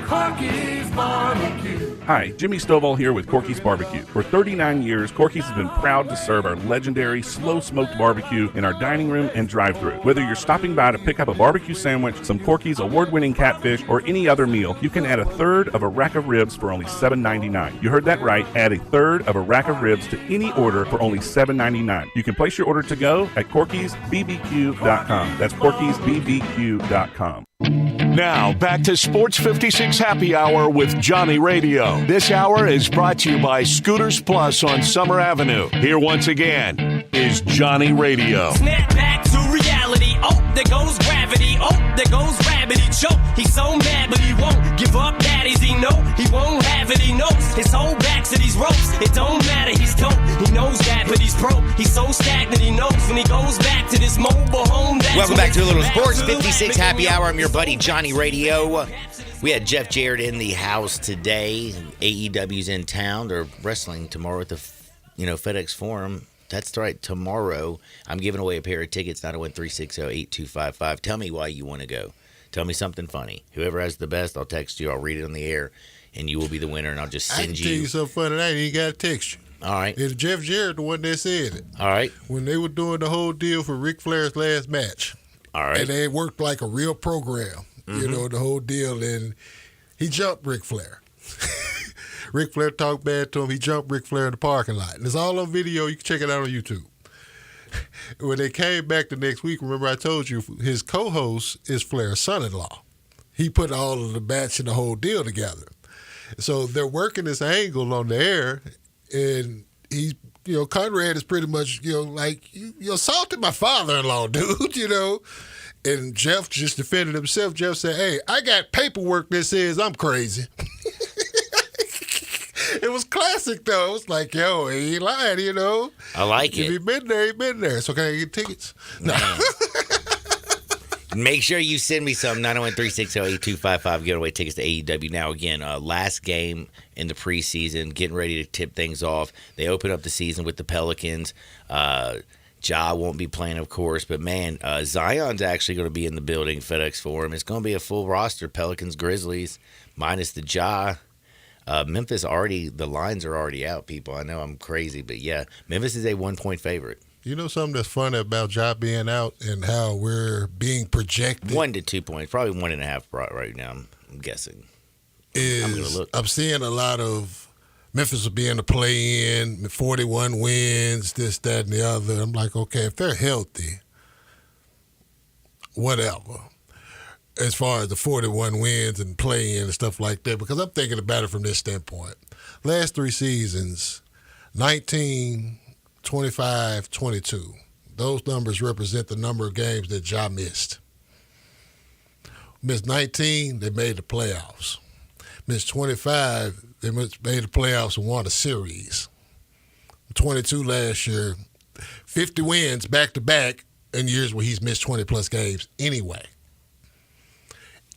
Corky's Barbecue. Hi, Jimmy Stovall here with Corky's Barbecue. For 39 years, Corky's has been proud to serve our legendary slow-smoked barbecue in our dining room and drive-thru. Whether you're stopping by to pick up a barbecue sandwich, some Corky's award-winning catfish, or any other meal, you can add a third of a rack of ribs for only $7.99. You heard that right. Add a third of a rack of ribs to any order for only $7.99. You can place your order to go at Corky'sBBQ.com. That's Corky'sBBQ.com. Now, back to Sports 56 Happy Hour with Johnny Radio. This hour is brought to you by Scooters Plus on Summer Avenue. Here once again is Johnny Radio. Snap back to reality. Oh, there goes gravity. Oh, there goes rabbit. He choke. He's so mad, but he won't give up. Daddies, he know he won't have it. He knows his whole back to these ropes. It don't matter. He's dope. He knows that, but he's broke. He's so stagnant. He knows when he goes back to this mobile home. Welcome back to a little Sports 56 Happy Hour. I'm your buddy Johnny Radio. We had Jeff Jarrett in the house today. AEW's in town. They're wrestling tomorrow at the FedEx Forum. That's right, tomorrow. I'm giving away a pair of tickets, 901-360-8255. Tell me why you want to go. Tell me something funny. Whoever has the best, I'll text you. I'll read it on the air, and you will be the winner, and I'll just send I can tell you something funny. I ain't got to text you. All right. It's Jeff Jarrett, the one that said it. All right. When they were doing the whole deal for Ric Flair's last match. All right. And they worked like a real program, the whole deal. And he jumped Ric Flair. Ric Flair talked bad to him. He jumped Ric Flair in the parking lot. And it's all on video. You can check it out on YouTube. When they came back the next week, remember I told you his co-host is Flair's son-in-law. He put all of the match and the whole deal together. So they're working this angle on the air, and he's, Conrad is pretty much, like, you assaulted my father-in-law, dude, And Jeff just defended himself. Jeff said, hey, I got paperwork that says I'm crazy. It was classic though. It was like, yo, he ain't lying, you know. I like if it. he been there, he been there. So can I get tickets? No. Make sure you send me some 901-360-8255 giveaway tickets to AEW. Now, again, last game in the preseason, getting ready to tip things off. They open up the season with the Pelicans. Ja won't be playing, of course, but man, Zion's actually going to be in the building, FedEx Forum. It's going to be a full roster, Pelicans, Grizzlies, minus the Ja. Memphis the lines are already out, people. I know I'm crazy, but yeah, Memphis is a 1-point favorite. You know something that's funny about Ja being out and how we're being projected? 1 to 2 points, probably 1.5 right now, I'm guessing. I'm gonna look. I'm seeing a lot of Memphis will be in the play-in, 41 wins, this, that, and the other. I'm like, okay, if they're healthy, whatever. As far as the 41 wins and play-in and stuff like that, because I'm thinking about it from this standpoint. Last 3 seasons, 19, 25, 22. Those numbers represent the number of games that Ja missed. Missed 19, they made the playoffs. Missed 25, they made the playoffs and won a series. 22 last year, 50 wins back-to-back in years where he's missed 20-plus games anyway.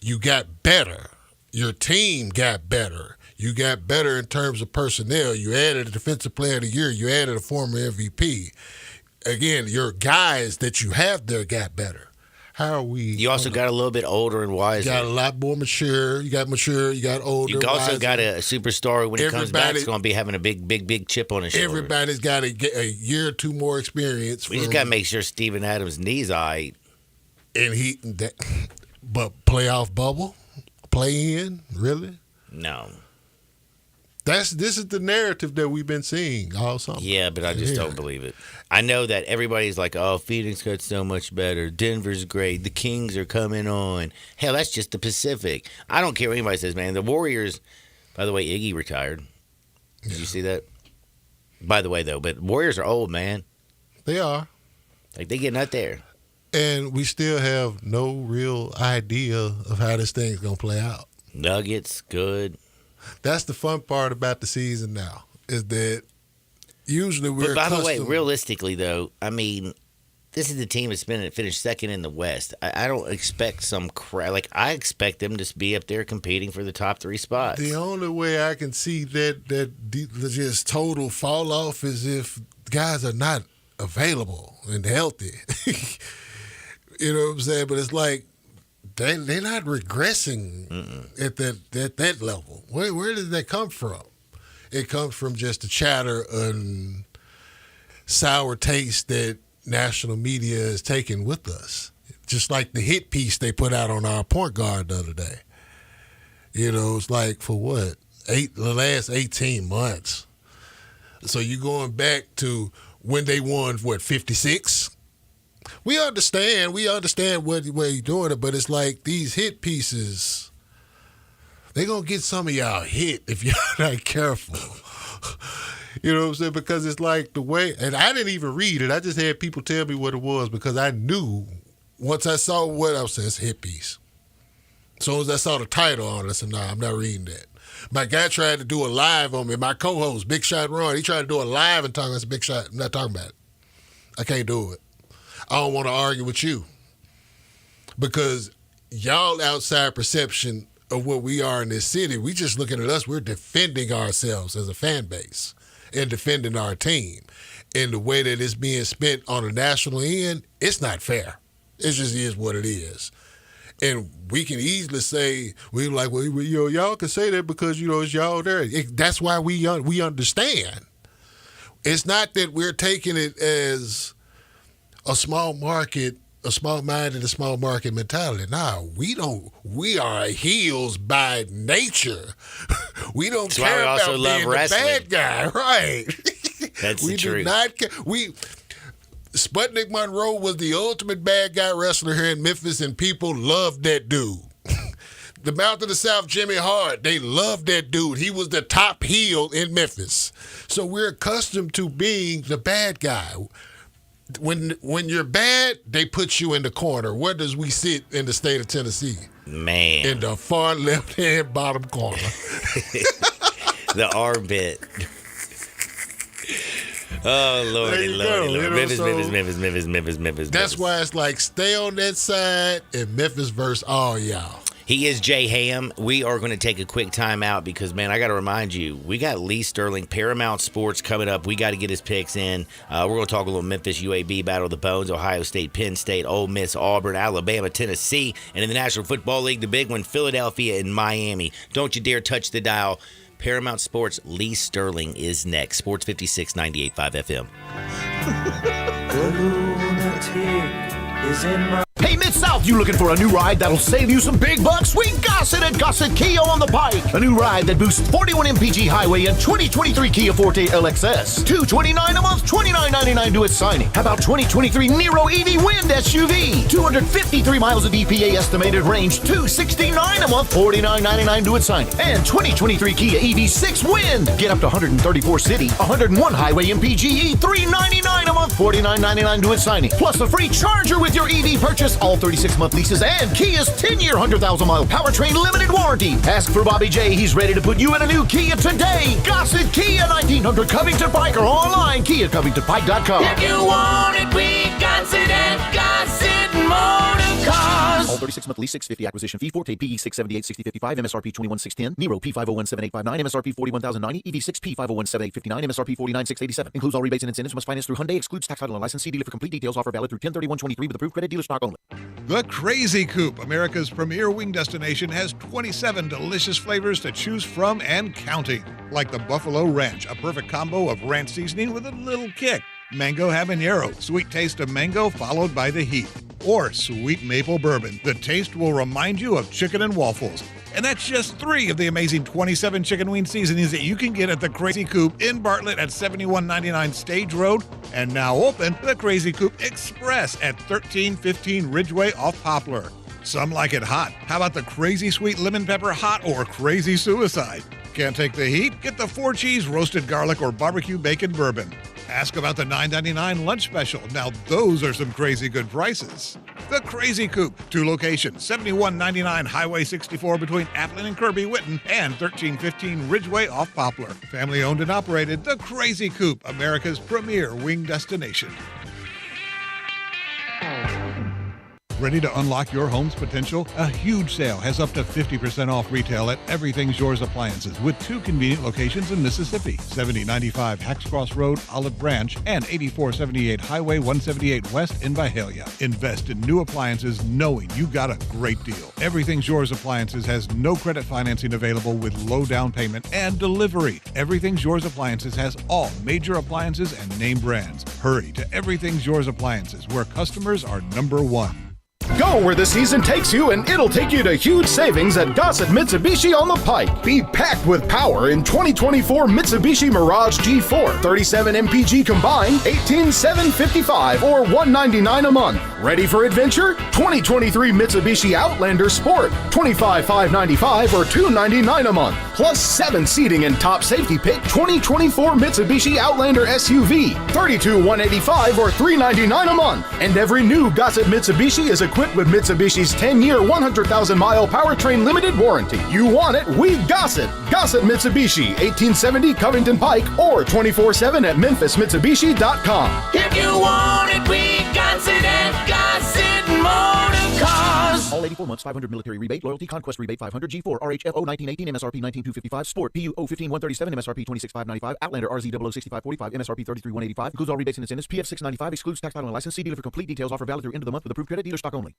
You got better. Your team got better. You got better in terms of personnel. You added a defensive player of the year. You added a former MVP. Again, your guys that you have there got better. How are we? You also got a little bit older and wiser. You got a lot more mature. You got mature. You got older. You also wiser. got a superstar when he comes back. It's going to be having a big chip on his shoulder. Everybody's got a year or two more experience. We just got to make sure Steven Adams' knees all right. And but playoff bubble, play in, really? No. This is the narrative that we've been seeing all summer. Yeah, but I just don't believe it. I know that everybody's like, oh, Phoenix got so much better. Denver's great. The Kings are coming on. Hell, that's just the Pacific. I don't care what anybody says, man. The Warriors, by the way, Iggy retired. Did you see that? By the way, though, but Warriors are old, man. They are. Like, they getting out there. And we still have no real idea of how this thing's going to play out. Nuggets, good. That's the fun part about the season now, is that usually we're But by the way, realistically, though, I mean, this is the team that's finished second in the West. I don't expect some crap. Like, I expect them to be up there competing for the top 3 spots. The only way I can see that just total fall off is if guys are not available and healthy. You know what I'm saying? But it's like they're not regressing at that level. Where did that come from? It comes from just the chatter and sour taste that national media is taking with us. Just like the hit piece they put out on our point guard the other day. You know, it's like for what? The last 18 months. So you're going back to when they won, 56? We understand where you're doing it, but it's like these hit pieces, they're going to get some of y'all hit if you're not careful. You know what I'm saying? Because it's like the way, and I didn't even read it. I just had people tell me what it was because I knew once I saw what I was saying, it's a hit piece. As soon as I saw the title on it, I said, nah, I'm not reading that. My guy tried to do a live on me. My co-host, Big Shot Ron, he tried to do a live and talk about Big Shot. I'm not talking about it. I can't do it. I don't want to argue with you because y'all outside perception of what we are in this city, we just looking at us, we're defending ourselves as a fan base and defending our team. And the way that it's being spent on a national end, it's not fair. It just is what it is. And we can easily say, we're like, well, y'all can say that because, it's y'all there. That's why we understand. It's not that we're taking it as a small market, a small-minded, a small market mentality. Nah, we don't. We are heels by nature. We don't That's care why we also about love being wrestling. the bad guy, right? That's we the do truth. not care. Sputnik Monroe was the ultimate bad guy wrestler here in Memphis, and people loved that dude. The Mouth of the South, Jimmy Hart, they loved that dude. He was the top heel in Memphis. So we're accustomed to being the bad guy. When you're bad, they put you in the corner. Where does we sit in the state of Tennessee? Man. In the far left-hand bottom corner. The armpit. Oh, Lordy, Lordy. Memphis. That's why it's like stay on that side and Memphis versus all y'all. He is Jay Ham. We are going to take a quick time out because, man, I got to remind you, we got Lee Sterling, Paramount Sports coming up. We got to get his picks in. We're going to talk a little Memphis UAB, Battle of the Bones, Ohio State, Penn State, Ole Miss, Auburn, Alabama, Tennessee, and in the National Football League, the big one, Philadelphia and Miami. Don't you dare touch the dial. Paramount Sports, Lee Sterling is next. Sports 56, 98.5 FM. The lunatic is in my... Hey, Mid-South, you looking for a new ride that'll save you some big bucks? We got it at Gossett Kia on the Pike. A new ride that boosts 41 mpg highway and 2023 Kia Forte LXS. $229 a month, $29.99 due at signing. How about 2023 Nero EV Wind SUV? 253 miles of EPA estimated range, $269 a month, $49.99 due at signing. And 2023 Kia EV6 Wind. Get up to 134 city, 101 highway MPGE, $399 a month, $49.99 due at signing. Plus a free charger with your EV purchase. All 36-month leases and Kia's 10-year, 100,000-mile powertrain limited warranty. Ask for Bobby J. He's ready to put you in a new Kia today. Gossett Kia, 1900 Covington Pike, or online, KiaCovingtonPike.com. If you want it, we got it at Gossett Motor Cars. All 36-month lease, $650 acquisition fee, Forte PE 678 6055, MSRP 21610, Nero P5017859, MSRP 41090, EV6 P5017859, MSRP 49687. Includes all rebates and incentives. Must finance through Hyundai. Excludes tax, title, and license. See dealer for complete details. Offer valid through 10/31/23 with approved credit. Dealer stock only. The Crazy Coop, America's premier wing destination, has 27 delicious flavors to choose from and counting. Like the Buffalo Ranch, a perfect combo of ranch seasoning with a little kick. Mango Habanero, sweet taste of mango followed by the heat. Or sweet maple bourbon. The taste will remind you of chicken and waffles. And that's just 3 of the amazing 27 chicken wing seasonings that you can get at the Crazy Coop in Bartlett at 7199 Stage Road. And now open the Crazy Coop Express at 1315 Ridgeway off Poplar. Some like it hot. How about the Crazy Sweet Lemon Pepper Hot or Crazy Suicide? Can't take the heat? Get the 4-cheese roasted garlic or barbecue bacon bourbon. Ask about the $9.99 lunch special. Now those are some crazy good prices. The Crazy Coop, 2 locations, 7199 Highway 64 between Appleton and Kirby Whitten, and 1315 Ridgeway off Poplar. Family owned and operated, The Crazy Coop, America's premier wing destination. Ready to unlock your home's potential? A huge sale has up to 50% off retail at Everything's Yours Appliances with 2 convenient locations in Mississippi, 7095 Hacks Cross Road, Olive Branch, and 8478 Highway 178 West in Byhalia. Invest in new appliances knowing you got a great deal. Everything's Yours Appliances has no credit financing available with low down payment and delivery. Everything's Yours Appliances has all major appliances and name brands. Hurry to Everything's Yours Appliances, where customers are number 1. Go where the season takes you, and it'll take you to huge savings at Gossett Mitsubishi on the Pike. Be packed with power in 2024 Mitsubishi Mirage G4. 37 mpg combined, $18,755 or $199 a month. Ready for adventure? 2023 Mitsubishi Outlander Sport, $25,595 or $299 a month. Plus 7 seating and top safety pick 2024 Mitsubishi Outlander SUV, $32,185 or $399 a month. And every new Gossett Mitsubishi is equipped with Mitsubishi's 10-year, 100,000-mile powertrain limited warranty. You want it, we Gossett. Gossett Mitsubishi, 1870 Covington Pike, or 24/7 at MemphisMitsubishi.com. If you want it, we got it at Gossett Motor Cars. All 84 months, 500 military rebate, loyalty, conquest rebate, 500 G4, RHFO 1918, MSRP 19255, Sport, PU 015-137, MSRP 26595, Outlander RZ 006545, MSRP 33185, includes all rebates and incentives, PF 695, excludes tax, title, and license. See dealer for complete details. Offer valid through end of the month with approved credit. Dealer stock only.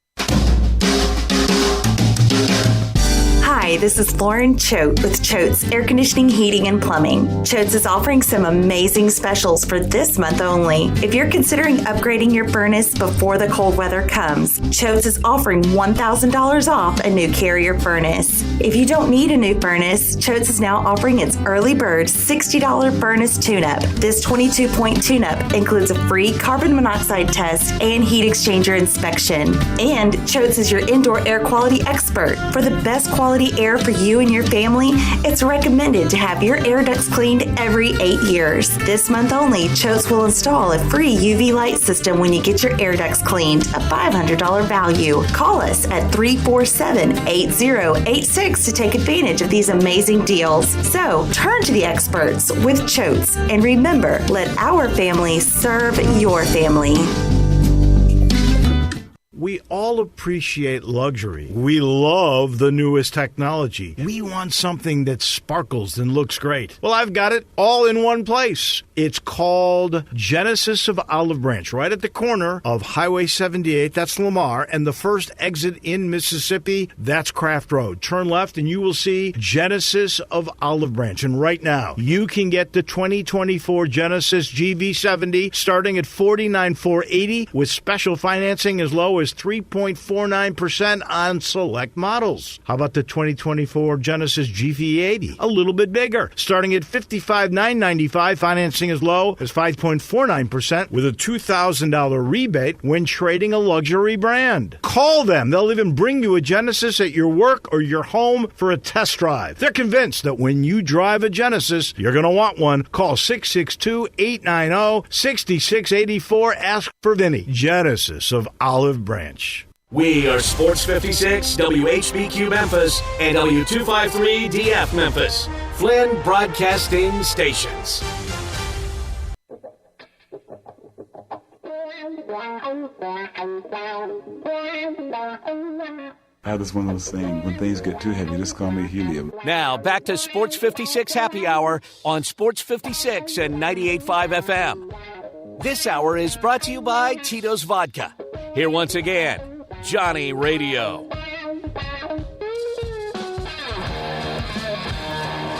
Hi, this is Lauren Choate with Choate's Air Conditioning, Heating, and Plumbing. Choate's is offering some amazing specials for this month only. If you're considering upgrading your furnace before the cold weather comes, Choate's is offering $1,000 off a new Carrier furnace. If you don't need a new furnace, Choate's is now offering its early bird $60 furnace tune-up. This 22-point tune-up includes a free carbon monoxide test and heat exchanger inspection. And Choate's is your indoor air quality expert for the best quality quality air for you and your family, it's recommended to have your air ducts cleaned every 8 years. This month only, Choates will install a free UV light system when you get your air ducts cleaned, a $500 value. Call us at 347-8086 to take advantage of these amazing deals. So, turn to the experts with Choates, and remember, let our family serve your family. We all appreciate luxury. We love the newest technology. We want something that sparkles and looks great. Well, I've got it all in one place. It's called Genesis of Olive Branch, right at the corner of Highway 78, that's Lamar, and the first exit in Mississippi, that's Craft Road. Turn left and you will see Genesis of Olive Branch. And right now, you can get the 2024 Genesis GV70 starting at $49,480 with special financing as low as 3.49% on select models. How about the 2024 Genesis GV80? A little bit bigger, starting at $55,995, financing as low as 5.49% with a $2,000 rebate when trading a luxury brand. Call them. They'll even bring you a Genesis at your work or your home for a test drive. They're convinced that when you drive a Genesis, you're going to want one. Call 662-890-6684. Ask for Vinny. Genesis of Olive Branch. We are Sports 56, WHBQ Memphis, and W253DF Memphis. Flynn Broadcasting Stations. I have this one of those sayings, when things get too heavy, just call me helium. Now, back to Sports 56 Happy Hour on Sports 56 and 98.5 FM. This hour is brought to you by Tito's Vodka. Here once again, Johnny Radio.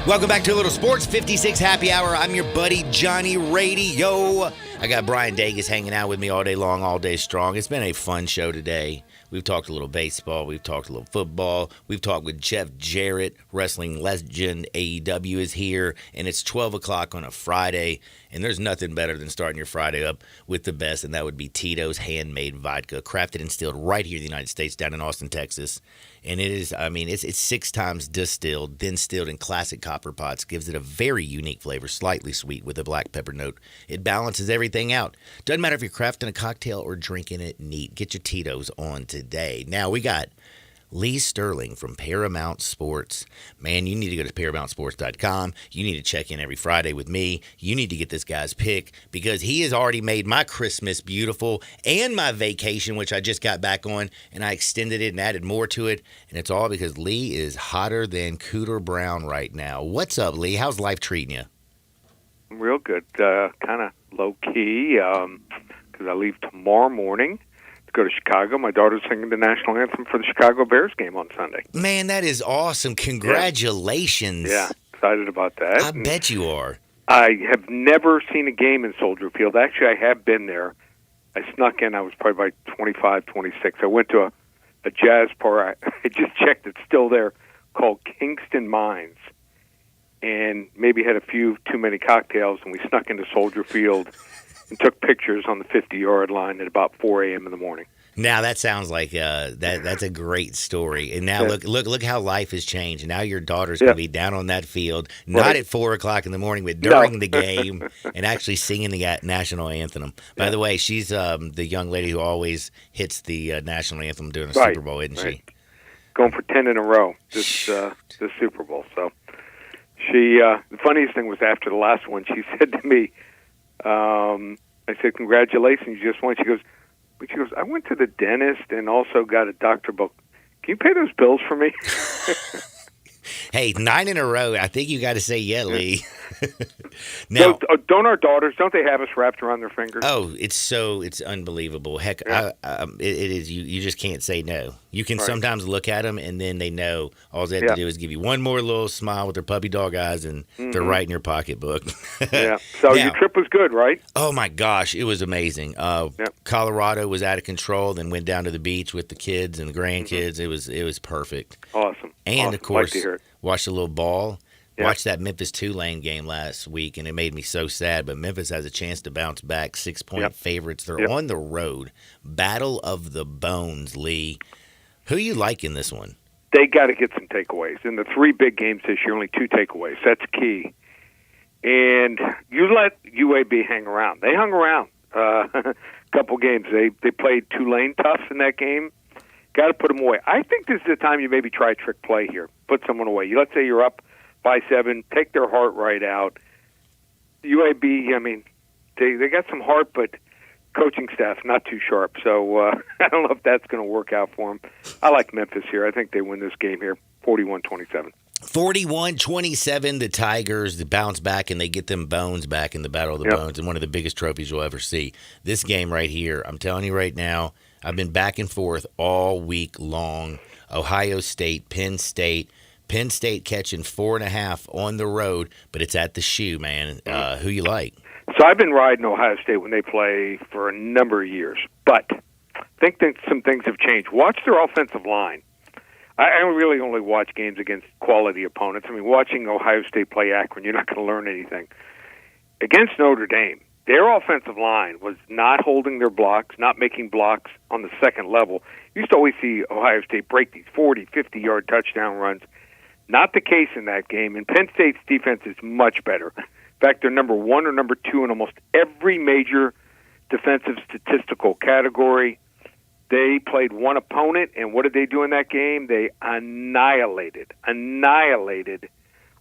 Welcome back to a little Sports 56 Happy Hour. I'm your buddy Johnny Radio. I got Brian Dagas hanging out with me all day long, all day strong. It's been a fun show today. We've talked a little baseball. We've talked a little football. We've talked with Jeff Jarrett, wrestling legend. AEW is here, and it's 12 o'clock on a Friday, and there's nothing better than starting your Friday up with the best, and that would be Tito's Handmade Vodka, crafted and distilled right here in the United States, down in Austin, Texas. And it is, I mean, it's 6 times distilled, then stilled in classic copper pots. Gives it a very unique flavor, slightly sweet with a black pepper note. It balances everything out. Doesn't matter if you're crafting a cocktail or drinking it neat. Get your Tito's on today. Now we got Lee Sterling from Paramount Sports. Man, you need to go to ParamountSports.com. You need to check in every Friday with me. You need to get this guy's pick because he has already made my Christmas beautiful and my vacation, which I just got back on, and I extended it and added more to it. And it's all because Lee is hotter than Cooter Brown right now. What's up, Lee? How's life treating you? Real good. Kind of low-key because I leave tomorrow morning. Go to Chicago. My daughter's singing the national anthem for the Chicago Bears game on Sunday. Man, that is awesome. Congratulations. Yeah, excited about that. I bet you are. I have never seen a game in Soldier Field. Actually, I have been there. I snuck in. I was probably about 25, 26. I went to a jazz bar. I just checked. It's still there, called Kingston Mines. And maybe had a few too many cocktails, and we snuck into Soldier Field and took pictures on the 50-yard line at about 4 a.m. in the morning. Now that sounds like that's a great story. And now look how life has changed. Now your daughter's going to be down on that field, not at 4 o'clock in the morning, but during the game, and actually singing the national anthem. By the way, she's the young lady who always hits the national anthem during the Super Bowl, isn't she? Going for 10 in a row this Super Bowl. So she. The funniest thing was after the last one, she said to me, I said, "Congratulations, you just won." She goes, "I went to the dentist and also got a doctor book. Can you pay those bills for me?" Hey, 9 in a row. I think you got to say yeah, Lee. Now, don't our daughters? Don't they have us wrapped around their fingers? Oh, it's unbelievable. Heck, it is. You just can't say no. You can sometimes look at them and then they know. All they have to do is give you one more little smile with their puppy dog eyes, and they're right in your pocketbook. Yeah. So your trip was good, right? Oh my gosh, it was amazing. Colorado was out of control. Then went down to the beach with the kids and the grandkids. It was perfect. Awesome. And of course, like to hear it. Watched a little ball. Watched that Memphis Tulane game last week, and it made me so sad. But Memphis has a chance to bounce back. 6-point favorites. They're on the road. Battle of the Bones, Lee. Who you like in this one? they got to get some takeaways. In the 3 big games this year, only 2 takeaways. That's key. And you let UAB hang around. They hung around a couple games. They played Tulane tough in that game. Got to put them away. I think this is the time you maybe try trick play here. Put someone away. Let's say you're up by 7. Take their heart right out. UAB, I mean, they got some heart, but coaching staff not too sharp. So I don't know if that's going to work out for them. I like Memphis here. I think they win this game here, 41-27. 41-27, the Tigers, they bounce back and they get them bones back in the Battle of the Bones, and one of the biggest trophies you'll ever see. This game right here, I'm telling you right now, I've been back and forth all week long. Ohio State, Penn State catching 4.5 on the road, but it's at the shoe, man. Who you like? So I've been riding Ohio State when they play for a number of years, but I think that some things have changed. Watch their offensive line. I really only watch games against quality opponents. I mean, watching Ohio State play Akron, you're not going to learn anything. Against Notre Dame, their offensive line was not holding their blocks, not making blocks on the second level. You used to always see Ohio State break these 40, 50-yard touchdown runs. Not the case in that game, and Penn State's defense is much better. In fact, they're number 1 or number 2 in almost every major defensive statistical category. They played one opponent, and what did they do in that game? They annihilated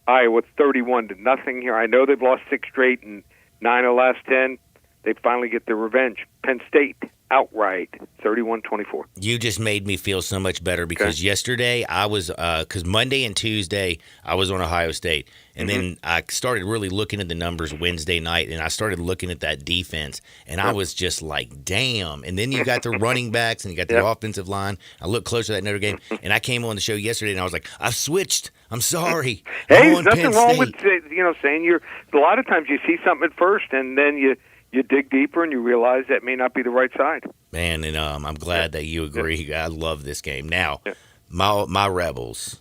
Iowa 31-0 here. I know they've lost 6 straight and 9 of the last 10. They finally get their revenge. Penn State outright, 31-24. You just made me feel so much better because yesterday I was because Monday and Tuesday I was on Ohio State, and then I started really looking at the numbers Wednesday night, and I started looking at that defense, and I was just like, damn. And then you got the running backs and you got the offensive line. I looked closer at that Notre Dame, and I came on the show yesterday, and I was like, I've switched. I'm sorry. Hey, there's nothing wrong with saying you're. A lot of times you see something at first, and then you dig deeper and you realize that may not be the right side. Man, and I'm glad that you agree. I love this game. Now, my Rebels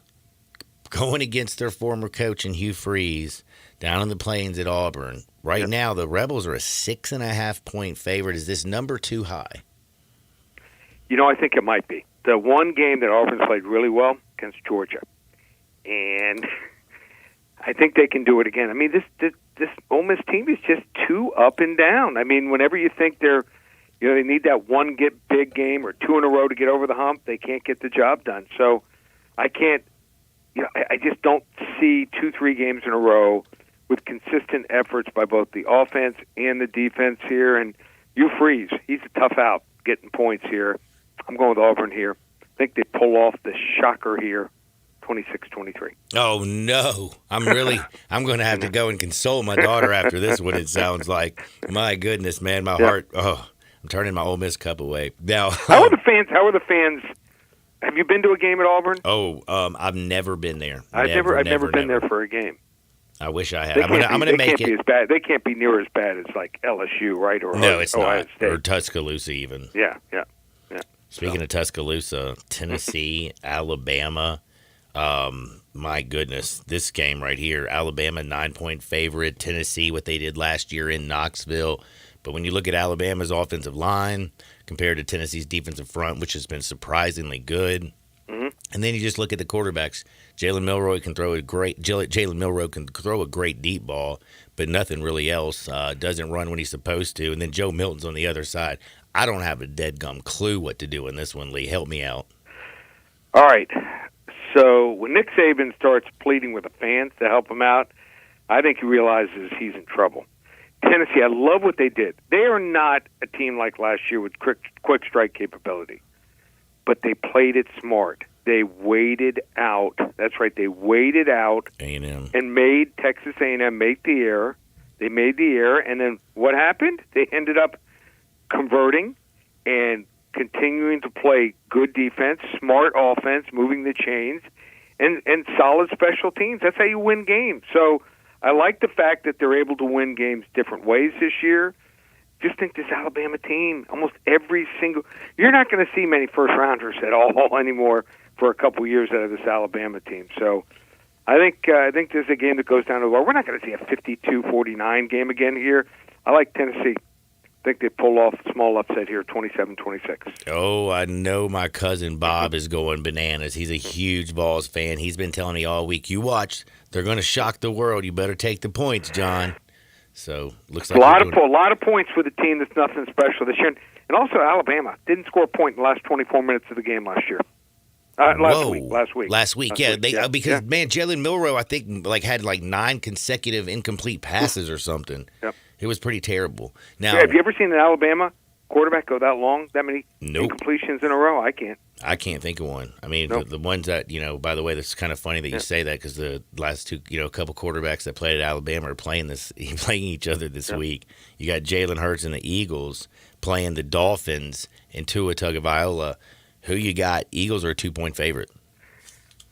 going against their former coach in Hugh Freeze down in the Plains at Auburn. Right now, the Rebels are a 6.5-point favorite. Is this number too high? I think it might be. The one game that Auburn's played really well against Georgia, and I think they can do it again. I mean, this Ole Miss team is just too up and down. I mean, whenever you think they need that one big game or 2 in a row to get over the hump, they can't get the job done. So I can't, I just don't see 2-3 games in a row with consistent efforts by both the offense and the defense here. And Hugh Freeze, he's a tough out getting points here. I'm going with Auburn here. I think they pull off the shocker here. 26-23. Oh, no. I'm going to have to go and console my daughter after this one, it sounds like. My goodness, man, my heart, I'm turning my Ole Miss cup away. Now, How are the fans? Have you been to a game at Auburn? Oh, I've never been there. I've never been there for a game. I wish I had. I'm going to make it. As bad. They can't be near as bad as like LSU, right? Or no, it's Ohio not. State. Or Tuscaloosa even. Yeah. Speaking of Tuscaloosa, Tennessee, Alabama. My goodness, this game right here, Alabama 9-point favorite, Tennessee, what they did last year in Knoxville. But when you look at Alabama's offensive line compared to Tennessee's defensive front, which has been surprisingly good, and then you just look at the quarterbacks. Jalen Milroe can throw a great deep ball, but nothing really else. Doesn't run when he's supposed to. And then Joe Milton's on the other side. I don't have a deadgum clue what to do in this one, Lee. Help me out. All right. So when Nick Saban starts pleading with the fans to help him out, I think he realizes he's in trouble. Tennessee, I love what they did. They are not a team like last year with quick strike capability, but they played it smart. They waited out. That's right. They waited out A&M. And made Texas A&M make the error. They made the error, and then what happened? They ended up converting and continuing to play good defense, smart offense, moving the chains, and solid special teams. That's how you win games. So I like the fact that they're able to win games different ways this year. Just think this Alabama team, almost every single – you're not going to see many first-rounders at all anymore for a couple years out of this Alabama team. So I think this is a game that goes down to the wire. We're not going to see a 52-49 game again here. I like Tennessee. I think they pull off a small upset here, 27-26. Oh, I know my cousin Bob is going bananas. He's a huge Vols fan. He's been telling me all week, you watch, they're going to shock the world. You better take the points, John. So, looks like a lot of points with a team that's nothing special this year. And also Alabama didn't score a point in the last 24 minutes of the game last year. Last week. Because man, Jalen Milroe, I think, had 9 consecutive incomplete passes or something. Yep. It was pretty terrible. Now, have you ever seen an Alabama quarterback go that long, that many Nope. incompletions in a row? I can't. I can't think of one. I mean, Nope. the ones that, by the way, that's kind of funny that you say that because the last two, a couple quarterbacks that played at Alabama are playing each other this week. You got Jalen Hurts and the Eagles playing the Dolphins and Tua Tagovailoa. Who you got? Eagles are a 2-point favorite.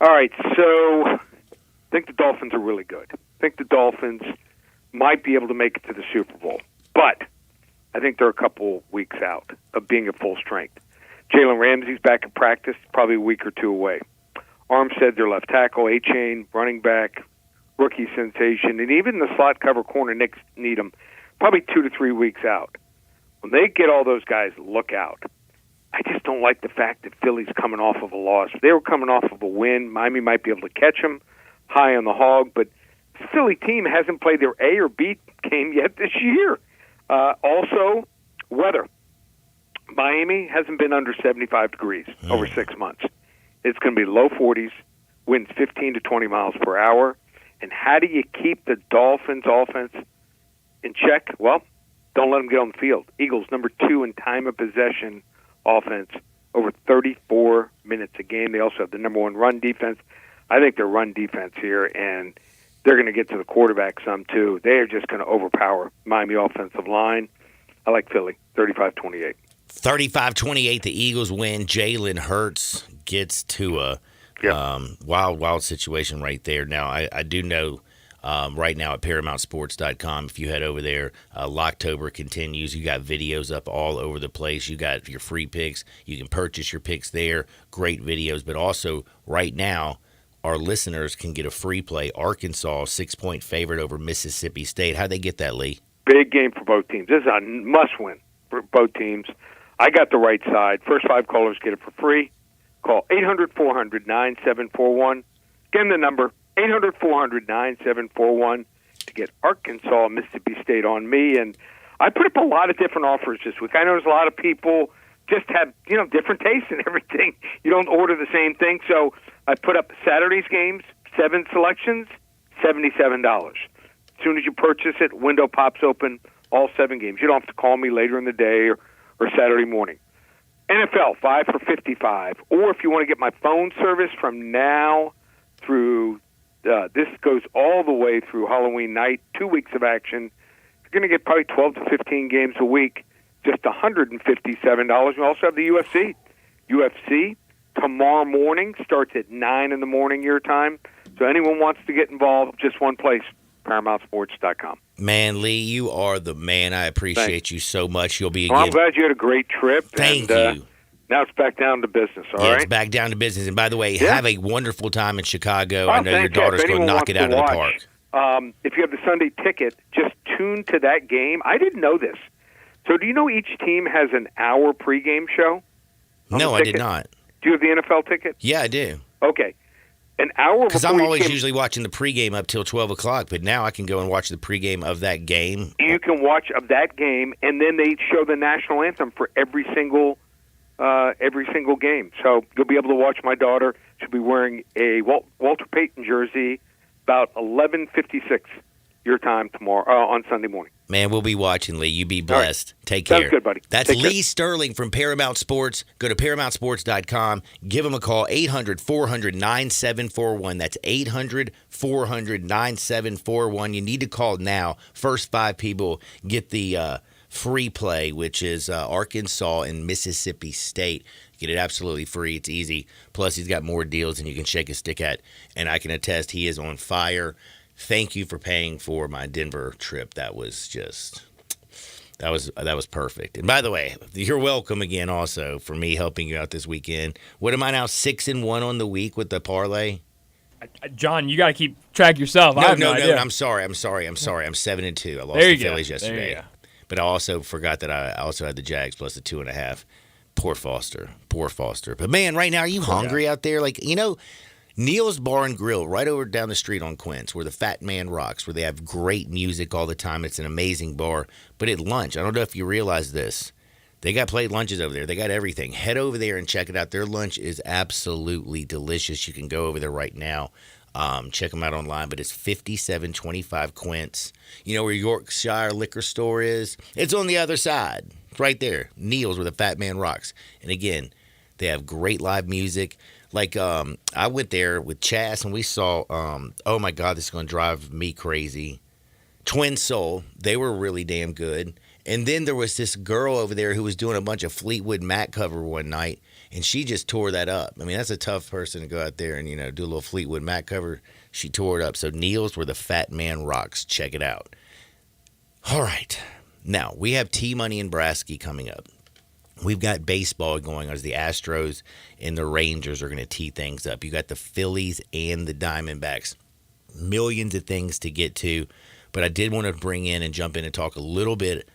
All right, so I think the Dolphins are really good. I think the Dolphins might be able to make it to the Super Bowl, but I think they're a couple weeks out of being at full strength. Jalen Ramsey's back in practice, probably a week or two away. Armstead, their left tackle, A-Chain, running back, rookie sensation, and even the slot cover corner, Nick Needham, probably 2 to 3 weeks out. When they get all those guys, look out. I just don't like the fact that Philly's coming off of a loss. If they were coming off of a win, Miami might be able to catch them high on the hog, but the Philly team hasn't played their A or B game yet this year. Also, weather. Miami hasn't been under 75 degrees over 6 months. It's going to be low 40s, winds 15 to 20 miles per hour. And how do you keep the Dolphins' offense in check? Well, don't let them get on the field. Eagles, number 2 in time of possession offense, over 34 minutes a game. They also have the number 1 run defense. I think their run defense here, and they're going to get to the quarterback some too. They are just going to overpower Miami offensive line. I like Philly, 35-28. 35-28, the Eagles win. Jalen Hurts gets to a wild situation right there. Now, I do know right now at ParamountSports.com, if you head over there, Locktober continues. You got videos up all over the place. You got your free picks. You can purchase your picks there. Great videos. But also, right now, our listeners can get a free play. Arkansas, 6-point favorite over Mississippi State. How'd they get that, Lee? Big game for both teams. This is a must-win for both teams. I got the right side. First 5 callers get it for free. Call 800-400-9741. Again, the number, 800-400-9741 to get Arkansas, Mississippi State on me. And I put up a lot of different offers this week. I noticed a lot of people just have, different tastes and everything. You don't order the same thing. So I put up Saturday's games, 7 selections, $77. As soon as you purchase it, window pops open, all 7 games. You don't have to call me later in the day or Saturday morning. NFL, 5 for $55. Or if you want to get my phone service from now through, this goes all the way through Halloween night, 2 weeks of action. You're going to get probably 12 to 15 games a week, just $157. We also have the UFC. UFC tomorrow morning starts at 9 in the morning your time. So anyone wants to get involved, just one place, ParamountSports.com. Man, Lee, you are the man. I appreciate you so much. You'll be. I'm glad you had a great trip. Thank you. Now it's back down to business, all right? It's back down to business. And by the way, have a wonderful time in Chicago. I know your daughter's going to knock it out of the park. If you have the Sunday ticket, just tune to that game. I didn't know this. So do you know each team has an hour pregame show? No, I did not. Do you have the NFL ticket? Yeah, I do. Okay. An hour because I'm always usually watching the pregame up till 12 o'clock, but now I can go and watch the pregame of that game. You can watch of that game, and then they show the national anthem for every single game. So you'll be able to watch my daughter. She'll be wearing a Walter Payton jersey about 11:56 your time tomorrow on Sunday morning. Man, we'll be watching, Lee. You be blessed. Right. Take care. Sounds good, buddy. That's Lee Sterling from Paramount Sports. Go to ParamountSports.com. Give him a call, 800-400-9741. That's 800-400-9741. You need to call now. First 5 people get the free play, which is Arkansas and Mississippi State. Get it absolutely free. It's easy. Plus, he's got more deals than you can shake a stick at. And I can attest he is on fire. Thank you for paying for my Denver trip. That was perfect. And by the way, you're welcome again also for me helping you out this weekend. What am I now, 6-1 on the week with the parlay? John, you got to keep track yourself. I have no idea. I'm sorry. I'm 7-2. I lost the Phillies yesterday. But I also forgot that I also had the Jags plus the 2.5. Poor Foster. But, man, right now, are you hungry out there? Like, Neil's Bar and Grill right over down the street on Quince, where the Fat Man rocks, where they have great music all the time. It's an amazing bar. But at lunch, I don't know if you realize this, they got plate lunches over there. They got everything. Head over there and check it out. Their lunch is absolutely delicious. You can go over there right now. Check them out online. But it's 5725 Quince. You know where Yorkshire Liquor Store is? It's on the other side. It's right there. Neil's, where the Fat Man rocks. And again, they have great live music. Like, I went there with Chas and we saw, oh my God, this is going to drive me crazy. Twin Soul. They were really damn good. And then there was this girl over there who was doing a bunch of Fleetwood Mac cover one night, and she just tore that up. I mean, that's a tough person to go out there and, do a little Fleetwood Mac cover. She tore it up. So Neil's, where the Fat Man rocks. Check it out. All right. Now, we have T-Money and Brasky coming up. We've got baseball going on as the Astros and the Rangers are going to tee things up. You got the Phillies and the Diamondbacks. Millions of things to get to, but I did want to bring in and jump in and talk a little bit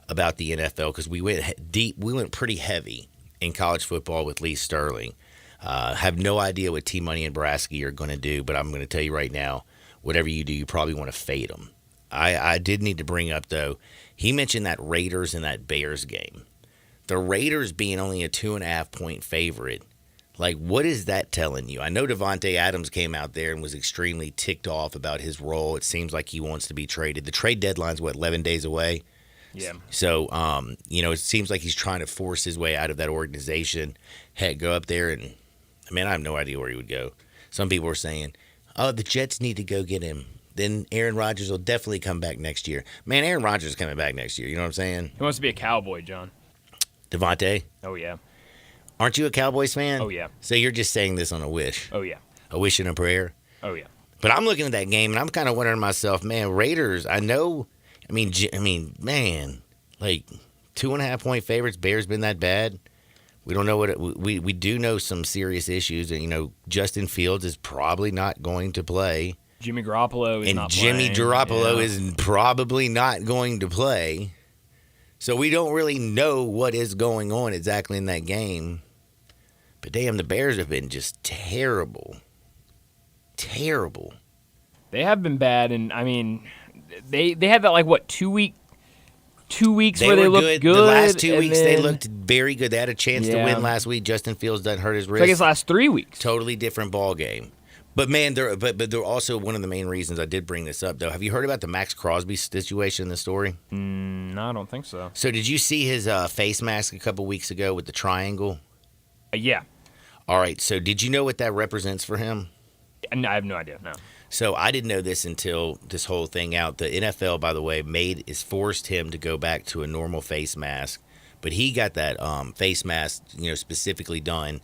about the NFL because we went deep. We went pretty heavy in college football with Lee Sterling. Have no idea what T-Money and Brasky are going to do, but I'm going to tell you right now, whatever you do, you probably want to fade them. I did need to bring up, though, he mentioned that Raiders and that Bears game. The Raiders being only a 2.5-point favorite, like, what is that telling you? I know Devontae Adams came out there and was extremely ticked off about his role. It seems like he wants to be traded. The trade deadline's, 11 days away? Yeah. So, it seems like he's trying to force his way out of that organization. Heck, go up there and, I have no idea where he would go. Some people are saying, oh, the Jets need to go get him. Then Aaron Rodgers will definitely come back next year. Man, Aaron Rodgers is coming back next year. You know what I'm saying? He wants to be a Cowboy, John. Devontae? Oh, yeah. Aren't you a Cowboys fan? Oh, yeah. So you're just saying this on a wish? Oh, yeah. A wish and a prayer? Oh, yeah. But I'm looking at that game, and I'm kind of wondering to myself, man, Raiders, I know, man, like 2.5-point favorites, Bears been that bad? We don't know we do know some serious issues, and, Justin Fields is probably not going to play. Jimmy Garoppolo is not playing. And Jimmy Garoppolo is probably not going to play. So we don't really know what is going on exactly in that game. But damn, the Bears have been just terrible. Terrible. They have been bad, and they had that 2 weeks where they looked good. The last 2 weeks they looked very good. They had a chance to win last week. Justin Fields doesn't hurt his wrist. It's like his last 3 weeks. Totally different ball game. But man, they're also one of the main reasons I did bring this up, though. Have you heard about the Max Crosby situation in the story? No, I don't think so. So did you see his face mask a couple weeks ago with the triangle? Yeah. All right. So did you know what that represents for him? No, I have no idea. No. So I didn't know this until this whole thing out. The NFL, by the way, forced him to go back to a normal face mask. But he got that face mask, specifically done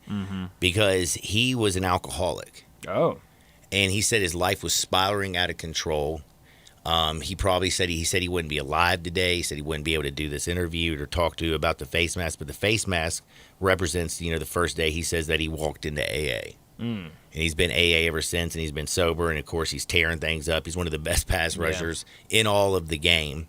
because he was an alcoholic. Oh. And he said his life was spiraling out of control. He probably said he wouldn't be alive today. He said he wouldn't be able to do this interview or talk to you about the face mask. But the face mask represents, the first day he says that he walked into AA. And he's been AA ever since, and he's been sober. And, of course, he's tearing things up. He's one of the best pass rushers in all of the game.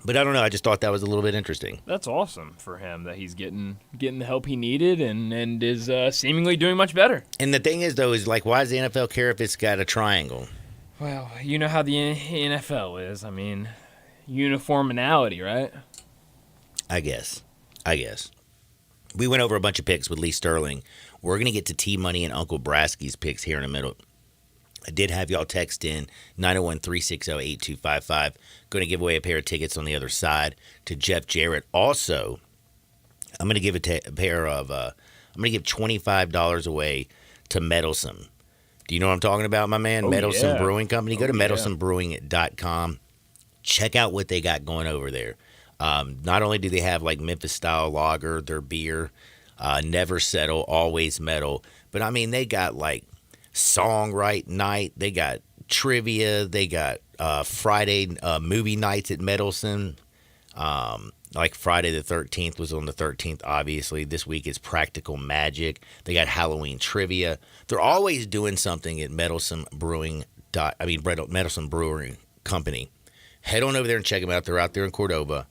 But I don't know. I just thought that was a little bit interesting. That's awesome for him that he's getting the help he needed and is seemingly doing much better. And the thing is, though, is why does the NFL care if it's got a triangle? Well, you know how the NFL is. Uniformity, right? I guess. We went over a bunch of picks with Lee Sterling. We're going to get to T-Money and Uncle Brasky's picks here in a minute. I did have y'all text in 901-360-8255. Going to give away a pair of tickets on the other side to Jeff Jarrett. Also, I'm going to give I'm going to give $25 away to Meddlesome. Do you know what I'm talking about, my man? Meddlesome Brewing Company. Go to meddlesomebrewing.com. Check out what they got going over there. Not only do they have Memphis-style lager, their beer, Never Settle, Always Metal, but they got Songwrite Night, they got trivia, they got Friday movie nights at Meddlesome. Friday the 13th was on the 13th, obviously. This week is Practical Magic. They got Halloween trivia. They're always doing something at Meddlesome Brewing Company. Head on over there and check them out. They're out there in Cordova.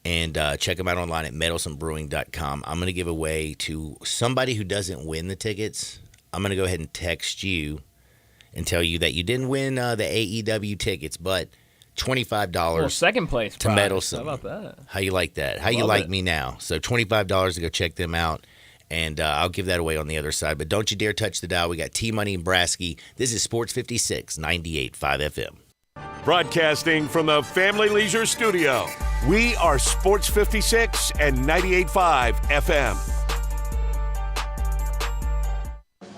And check them out online at meddlesomebrewing.com. I'm going to give away to somebody who doesn't win the tickets. I'm going to go ahead and text you and tell you that you didn't win the AEW tickets, but $25 Well, second place to prize. Meddlesome. How about that? How you like that? How you Love like it. me now? So $25 to go check them out, and I'll give that away on the other side. But don't you dare touch the dial. We got T-Money and Brasky. This is Sports 56, 98.5 FM. Broadcasting from the Family Leisure Studio, we are Sports 56 and 98.5 FM.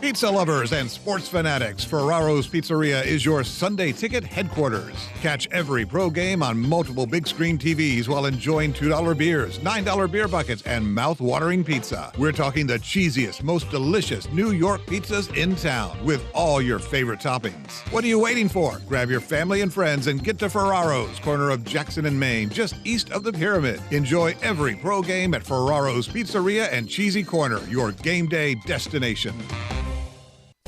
Pizza lovers and sports fanatics, Ferraro's Pizzeria is your Sunday ticket headquarters. Catch every pro game on multiple big screen TVs while enjoying $2 beers, $9 beer buckets, and mouth-watering pizza. We're talking the cheesiest, most delicious New York pizzas in town with all your favorite toppings. What are you waiting for? Grab your family and friends and get to Ferraro's, corner of Jackson and Main, just east of the Pyramid. Enjoy every pro game at Ferraro's Pizzeria and Cheesy Corner, your game day destination.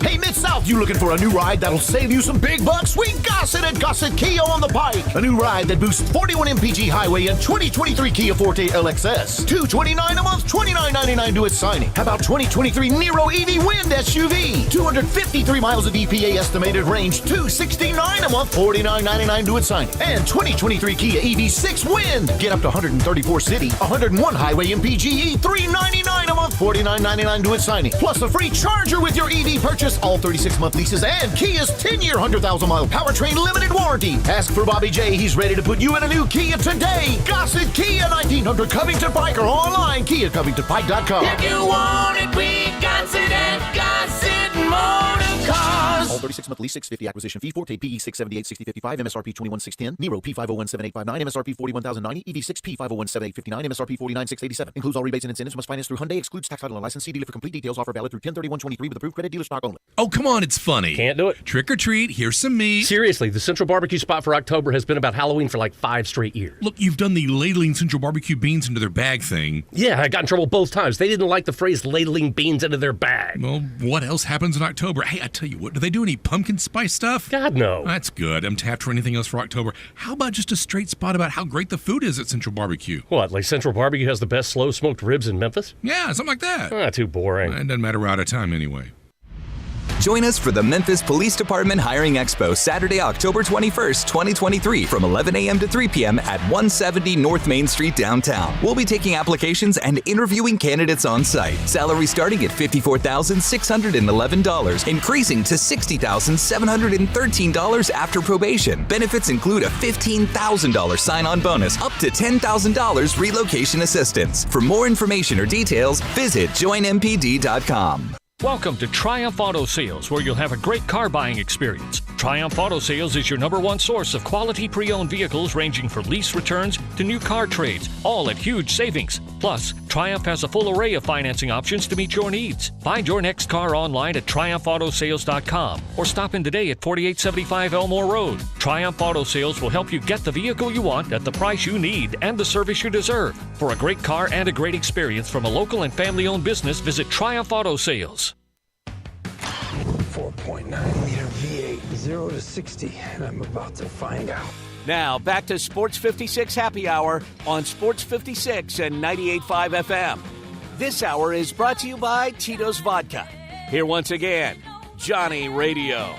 Hey, Mid-South, you looking for a new ride that'll save you some big bucks? We got it at Gossett Kia on the Pike. A new ride that boosts 41 mpg highway and 2023 Kia Forte LXS. $229 a month, $29.99 to its signing. How about 2023 Nero EV Wind SUV? 253 miles of EPA estimated range, $269 a month, $49.99 to its signing. And 2023 Kia EV6 Wind. Get up to 134 city, 101 highway MPGE, $399 a month, $49.99 to its signing. Plus a free charger with your EV purchase. All 36-month leases and Kia's 10-year, 100,000-mile powertrain limited warranty. Ask for Bobby J. He's ready to put you in a new Kia today. Gossett Kia, 1900 Covington Pike, or online, KiaCovingtonPike.com. If you want it, we got it at Gossett Motor Cars. All 36-month lease, $650 acquisition fee, Forte PE 678-6055, MSRP 21,610, Nero P5017859, MSRP 41,090, EV6 P5017859, MSRP 49,687. Includes all rebates and incentives. Must finance through Hyundai. Excludes tax, title, and license. See dealer for complete details. Offer valid through 10/31/23 with approved credit. Dealer stock only. Oh, come on, it's funny. Can't do it. Trick or treat, here's some meat. Seriously, the Central Barbecue spot for October has been about Halloween for like 5 straight years. Look, you've done the ladling Central Barbecue beans into their bag thing. Yeah, I got in trouble both times. They didn't like the phrase ladling beans into their bag. Well, what else happens in October? Hey, I tell you what, do they do any pumpkin spice stuff? God, no. That's good. I'm tapped for anything else for October. How about just a straight spot about how great the food is at Central Barbecue? What, like Central Barbecue has the best slow-smoked ribs in Memphis? Yeah, something like that. Too boring. It doesn't matter, we're out of time anyway. Join us for the Memphis Police Department Hiring Expo, Saturday, October 21st, 2023, from 11 a.m. to 3 p.m. at 170 North Main Street downtown. We'll be taking applications and interviewing candidates on site. Salary starting at $54,611, increasing to $60,713 after probation. Benefits include a $15,000 sign-on bonus, up to $10,000 relocation assistance. For more information or details, visit joinmpd.com. Welcome to Triumph Auto Sales, where you'll have a great car buying experience. Triumph Auto Sales is your #1 source of quality pre-owned vehicles ranging from lease returns to new car trades, all at huge savings. Plus, Triumph has a full array of financing options to meet your needs. Find your next car online at TriumphAutoSales.com or stop in today at 4875 Elmore Road. Triumph Auto Sales will help you get the vehicle you want at the price you need and the service you deserve. For a great car and a great experience from a local and family-owned business, visit Triumph Auto Sales. 4.9-liter V8, 0 to 60, and I'm about to find out. Now, back to Sports 56 Happy Hour on Sports 56 and 98.5 FM. This hour is brought to you by Tito's Vodka. Here once again, Johnny Radio.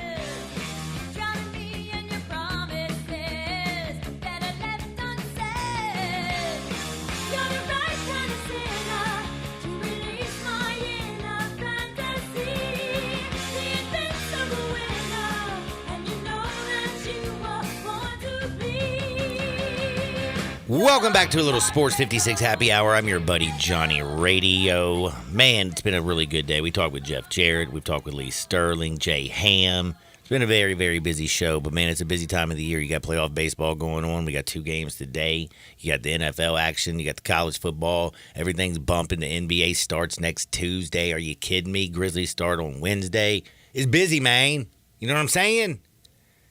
Welcome back to a little Sports 56 Happy Hour. I'm your buddy Johnny Radio. Man, it's been a really good day. We talked with Jeff Jarrett. We've talked with Lee Sterling, Jay Ham. It's been a very, very busy show, but man, it's a busy time of the year. You got playoff baseball going on. We got 2 games today. You got the NFL action. You got the college football. Everything's bumping. The NBA starts next Tuesday. Are you kidding me? Grizzlies start on Wednesday. It's busy, man. You know what I'm saying?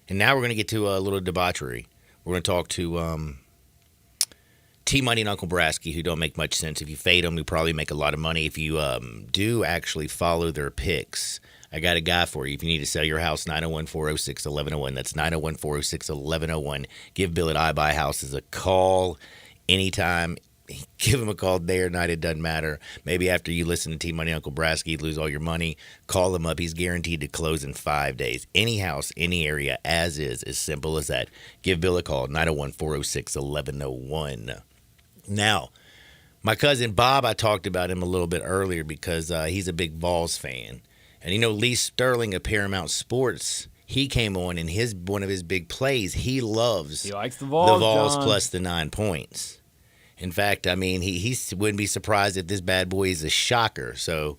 And now we're going to get to a little debauchery. We're going to talk to T-Money and Uncle Brasky, who don't make much sense. If you fade them, you probably make a lot of money. If you do actually follow their picks, I got a guy for you. If you need to sell your house, 901-406-1101. That's 901-406-1101. Give Bill at iBuyHouses a call. anytime. Give him a call day or night. It doesn't matter. Maybe after you listen to T-Money Uncle Brasky, you lose all your money. Call him up. He's guaranteed to close in 5 days. Any house, any area, as simple as that. Give Bill a call, 901-406-1101. Now, my cousin Bob, I talked about him a little bit earlier because he's a big Vols fan. And Lee Sterling of Paramount Sports, he came on, and one of his big plays, he likes the Vols plus the 9 points. In fact, he wouldn't be surprised if this bad boy is a shocker. So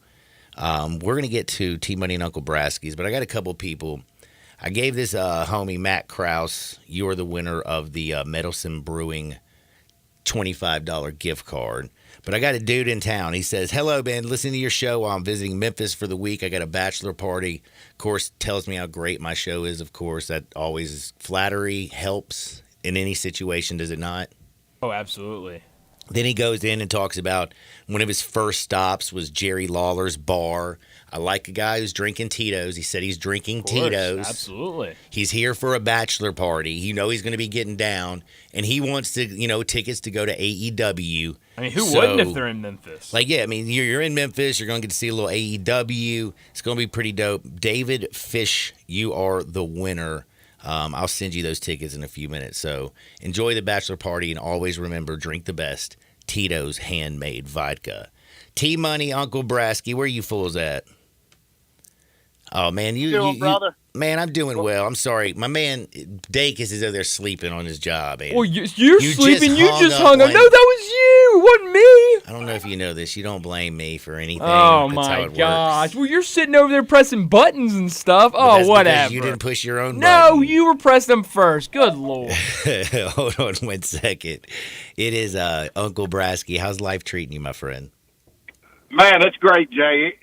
we're going to get to T-Money and Uncle Brasky's, but I got a couple people. I gave this homie, Matt Krause, you're the winner of the Meddlesome Brewing $25 gift card. But I got a dude in town. He says, hello, man, listening to your show while I'm visiting Memphis for the week. I got a bachelor party. Of course, tells me how great my show is, of course. That always flattery helps in any situation, does it not? Oh, absolutely. Then he goes in and talks about one of his first stops was Jerry Lawler's bar. I like a guy who's drinking Tito's. He said he's drinking Tito's. Absolutely. He's here for a bachelor party. He's going to be getting down, and he wants to, tickets to go to AEW. Who wouldn't if they're in Memphis? You're in Memphis. You're going to get to see a little AEW. It's going to be pretty dope. David Fish, you are the winner. I'll send you those tickets in a few minutes. So enjoy the bachelor party, and always remember, drink the best Tito's handmade vodka. T-Money, Uncle Brasky, where you fools at? Oh, man. Brother? Man, I'm doing well. I'm sorry. My man, Dacus, is over there sleeping on his job. Man. Well, you're sleeping. You just hung up. No, that was you. It wasn't me. I don't know if you know this. You don't blame me for anything. Oh, That's my how it gosh. works. Well, you're sitting over there pressing buttons and stuff. But that's Whatever. because you didn't push your own No, you were pressing them first. Good Lord. Hold on 1 second. It is Uncle Brasky. How's life treating you, my friend? Man, that's great, Jay.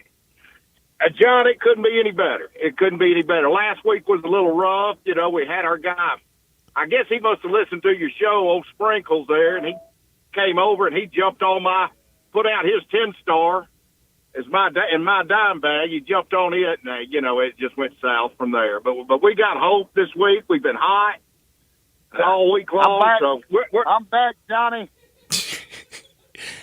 John, it couldn't be any better. It couldn't be any better. Last week was a little rough. We had our guy. I guess he must have listened to your show, old Sprinkles there, and he came over and he jumped on put out his 10-star in my dime bag. He jumped on it, and, it just went south from there. But we got hope this week. We've been hot all week long. I'm back, Johnny.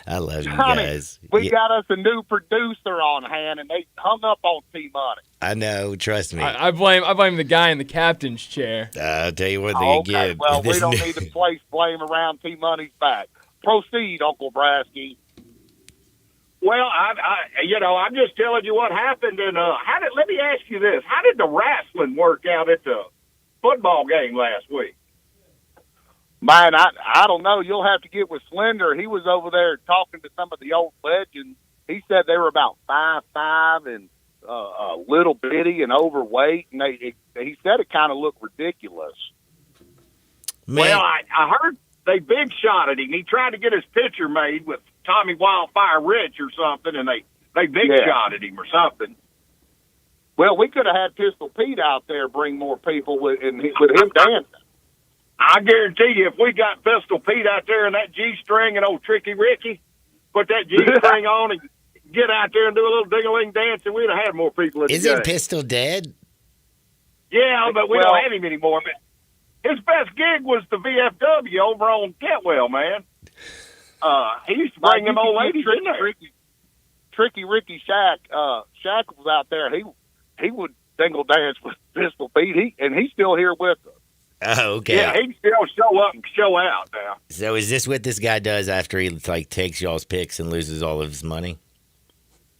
I love you Johnny, guys. We got us a new producer on hand, and they hung up on T-Money. I know. Trust me. I blame the guy in the captain's chair. I'll tell you what Okay, again. well, we don't need to place blame around T-Money's back. Proceed, Uncle Brasky. Well, I'm just telling you what happened. And let me ask you this: how did the wrestling work out at the football game last week? Man, I don't know. You'll have to get with Slender. He was over there talking to some of the old legends. He said they were about 5'5" and a little bitty and overweight, and he said it kind of looked ridiculous. Man. Well, I heard they big shot at him. He tried to get his picture made with Tommy Wildfire Rich or something, and they big shot at him or something. Well, we could have had Pistol Pete out there bring more people with him dancing. I guarantee you, if we got Pistol Pete out there in that G-string and old Tricky Ricky, put that G-string on and get out there and do a little ding-a-ling dance, and we'd have had more people at the game. Isn't Pistol dead? Yeah, but we don't have him anymore. But his best gig was the VFW over on Cantwell, man. He used to bring them old ladies in there. Tricky Ricky Shack was out there. He would dingle dance with Pistol Pete, and he's still here with us. Oh, okay. Yeah, he can still show up and show out now. So is this what this guy does after he takes y'all's picks and loses all of his money?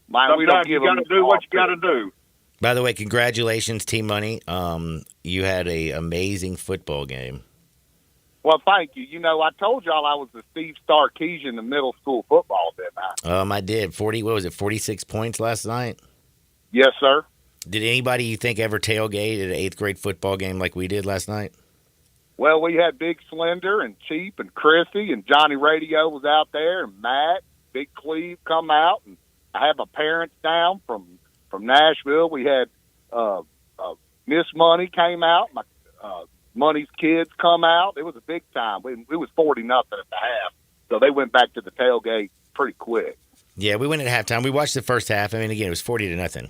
We don't give you got to do what you got to do. By the way, congratulations, T-Money. You had an amazing football game. Well, thank you. I told y'all I was the Steve Sarkisian in middle school football, didn't I? I did. 46 points last night? Yes, sir. Did anybody you think ever tailgate at an 8th grade football game like we did last night? Well, we had Big Slender and Cheap and Chrissy, and Johnny Radio was out there, and Matt, Big Cleve come out, and I had my parents down from Nashville. We had Miss Money came out, my Money's kids come out. It was a big time. It was 40-0 at the half, so they went back to the tailgate pretty quick. Yeah, we went at halftime. We watched the first half. Again, it was 40-0.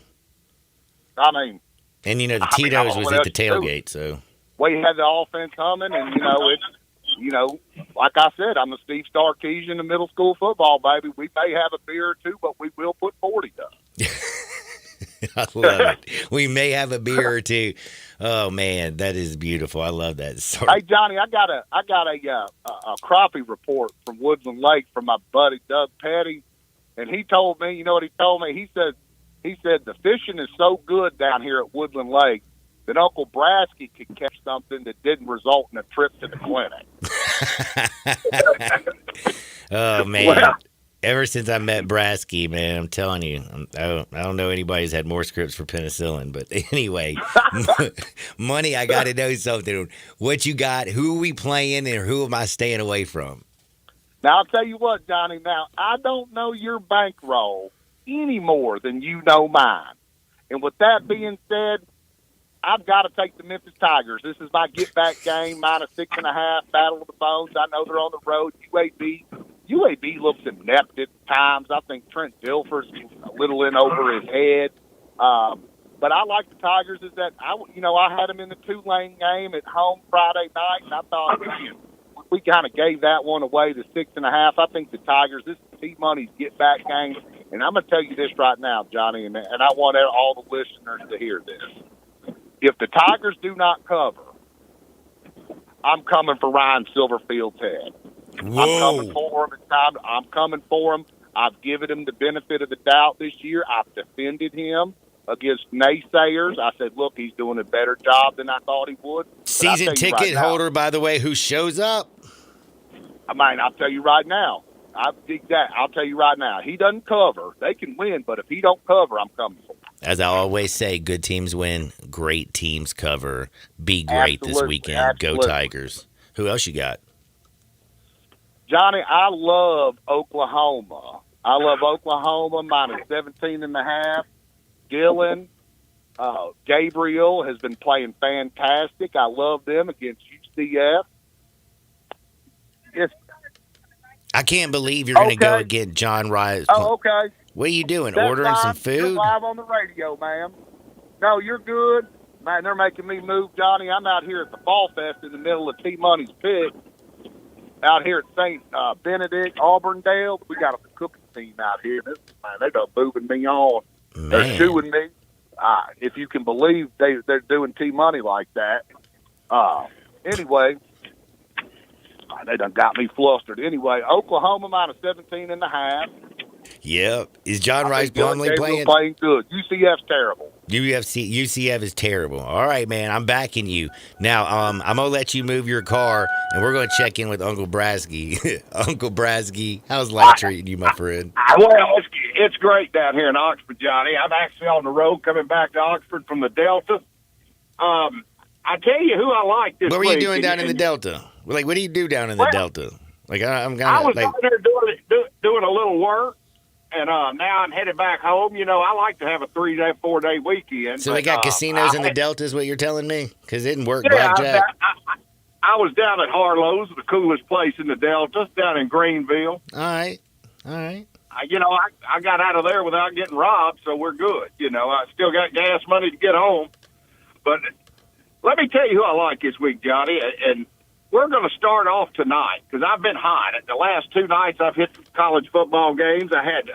And the Tito's was at the tailgate, so we had the offense humming, and like I said, I'm the Steve Sarkisian of middle school football, baby. We may have a beer or two, but we will put 40 up. I love it. We may have a beer or two. Oh man, that is beautiful. I love that. Sorry. Hey Johnny, I got a crappie report from Woodland Lake from my buddy Doug Petty, and he told me, you know what he told me? He said the fishing is so good down here at Woodland Lake that Uncle Brasky could catch something that didn't result in a trip to the clinic. Oh man. Well, ever since I met Brasky, man, I'm telling you, I don't know anybody who's had more scripts for penicillin. But anyway, Money, I got to know something. What you got? Who are we playing, and who am I staying away from? Now, I'll tell you what, Johnny. Now, I don't know your bankroll any more than you know mine. And with that being said, I've got to take the Memphis Tigers. This is my get-back game, -6.5, Battle of the Bones. I know they're on the road. UAB looks inept at times. I think Trent Dilfer's a little in over his head. But I like the Tigers. Is that I had them in the Tulane game at home Friday night, and I thought we kind of gave that one away to 6.5. I think the Tigers, this is T-Money's get-back game. And I'm going to tell you this right now, Johnny, and I want all the listeners to hear this. If the Tigers do not cover, I'm coming for Ryan Silverfield's head. Whoa. I'm coming for him. I'm coming for him. I've given him the benefit of the doubt this year. I've defended him against naysayers. I said, look, he's doing a better job than I thought he would. Season ticket holder, by the way, who shows up? I mean, I'll tell you right now. I'll tell you right now. He doesn't cover. They can win, but if he don't cover, I'm coming for him. As I always say, good teams win, great teams cover. Be great this weekend. Absolutely. Go Tigers. Who else you got? Johnny, I love Oklahoma. I love Oklahoma -17.5. Gillen, Gabriel has been playing fantastic. I love them against UCF. I can't believe you're going to go against John Rice. Oh, okay. What are you doing? That's Ordering some live. You're food? live on the radio, ma'am. No, you're good. Man, they're making me move, Johnny. I'm out here at the Fall Fest in the middle of T-Money's Pit. Out here at St. Benedict, Auburndale. We got a cooking team out here. They're done moving me on. Man. They're chewing me. If you can believe they're doing T-Money like that. Anyway, they done got me flustered. Anyway, Oklahoma -17.5. Yep. Is John Rice Plumlee playing? Playing good. UCF's terrible. UCF is terrible. All right, man. I'm backing you. Now, I'm going to let you move your car, and we're going to check in with Uncle Brasky. Uncle Brasky, how's life treating you, my friend? Well, it's great down here in Oxford, Johnny. I'm actually on the road coming back to Oxford from the Delta. I tell you who I like this week. What were you doing down in the Delta? Like, what do you do down in the Delta? Like, I was down there doing a little work. And now I'm headed back home. You know, I like to have a 3-day, 4-day weekend. So they got casinos in the Delta is what you're telling me? Because it didn't work yeah, blackjack. I was down at Harlow's, the coolest place in the Delta, down in Greenville. All right. I got out of there without getting robbed, so we're good. You know, I still got gas money to get home. But let me tell you who I like this week, Johnny, and we're going to start off tonight because I've been hot. The last 2 nights I've hit college football games. I had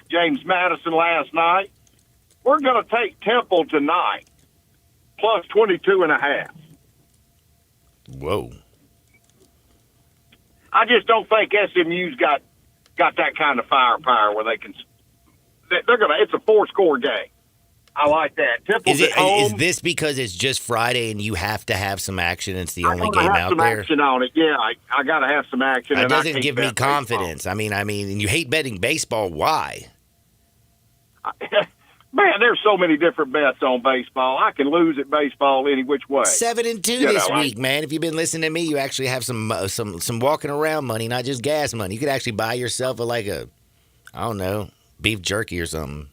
James Madison last night. We're going to take Temple tonight, plus 22.5. Whoa. I just don't think SMU's got that kind of firepower where they can. They're going to. It's a 4-score game. I like that. Temple's at home. Is this because it's just Friday and you have to have some action? It's the only game have out some there. Action on it. Yeah, I got to have some action. That and I doesn't can't give me bet confidence. I mean, and you hate betting baseball. Why? Man, there's so many different bets on baseball. I can lose at baseball any which way. 7-2 this week, man. If you've been listening to me, you actually have some walking around money, not just gas money. You could actually buy yourself I don't know, beef jerky or something.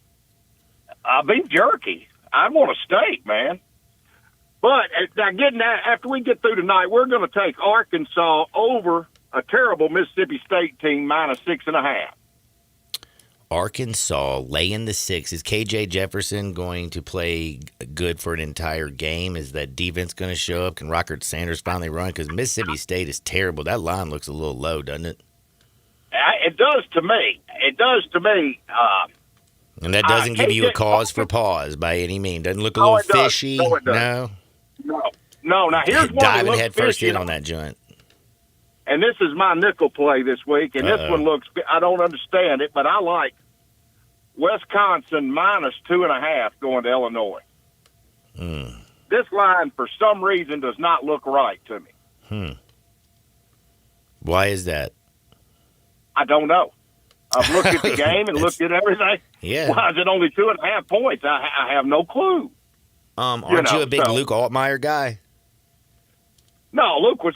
Beef jerky. I want a steak, man. But now, after we get through tonight, we're going to take Arkansas over a terrible Mississippi State team -6.5. Arkansas laying the 6. Is KJ Jefferson going to play good for an entire game? Is that defense going to show up? Can Rocket Sanders finally run? Because Mississippi State is terrible. That line looks a little low, doesn't it? It does to me. It does to me. And that doesn't give you a cause for pause by any means. Doesn't look a little fishy. No, it does. No. Now, here's one diving that head looks first fishy. in on that joint. And this is my nickel play this week, and this one looks, I don't understand it, but I like Wisconsin minus 2.5 going to Illinois. This line, for some reason, does not look right to me. Why is that? I don't know. I've looked at the game and looked at everything. Yeah. Why is it only 2.5 points? I have no clue. Aren't you a big Luke Altmaier guy? No, Luke was,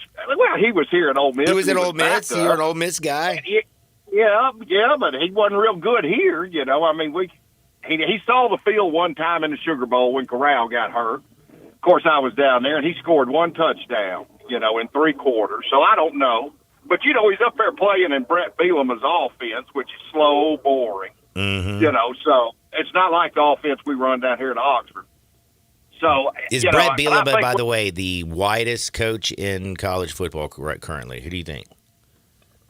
he was here at Ole Miss. He was at Ole Miss. backup. You're an Ole Miss guy. Yeah, but he wasn't real good here. I mean, he saw the field one time in the Sugar Bowl when Corral got hurt. Of course, I was down there, and he scored 1 touchdown, in 3 quarters. So I don't know. But, he's up there playing in Brett Bielema's offense, which is slow, boring. So it's not like the offense we run down here at Oxford. So is Brett Bielema, by the way, the widest coach in college football currently? Who do you think?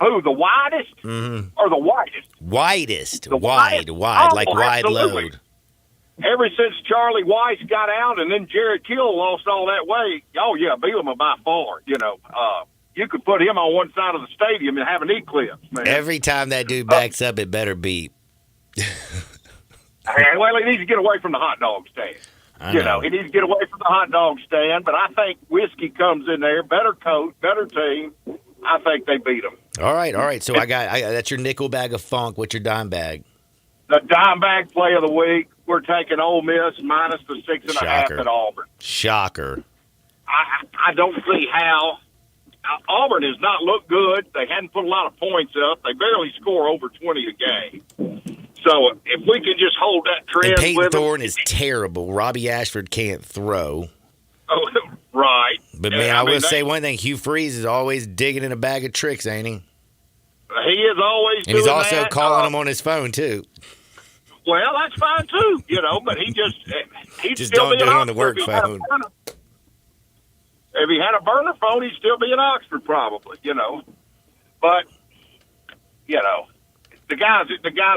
Who, the widest or the whitest? Widest. The wide, widest? like wide absolutely. load. Ever since Charlie Weiss got out and then Jared Kill lost all that weight, Bielema by far, you could put him on one side of the stadium and have an eclipse, man. Every time that dude backs up, it better beep. Well, he needs to get away from the hot dog stand. He needs to get away from the hot dog stand, but I think Whiskey comes in there, better coach, better team. I think they beat them. All right. So I got that's your nickel bag of funk. What's your dime bag? The dime bag play of the week, we're taking Ole Miss minus the 6.5 at Auburn. Shocker. I don't see how. Auburn has not looked good. They hadn't put a lot of points up. They barely score over 20 a game. So if we can just hold that trend, and Peyton with Thorne is terrible. Robbie Ashford can't throw. Oh, right. But man, I will say one thing: Hugh Freeze is always digging in a bag of tricks, ain't he? He is always. And he's doing also that. calling him on his phone too. Well, that's fine too, but he he'd just still don't be do in it on the work Oxford phone. If he had a burner phone, he'd still be in Oxford, probably. But the guy's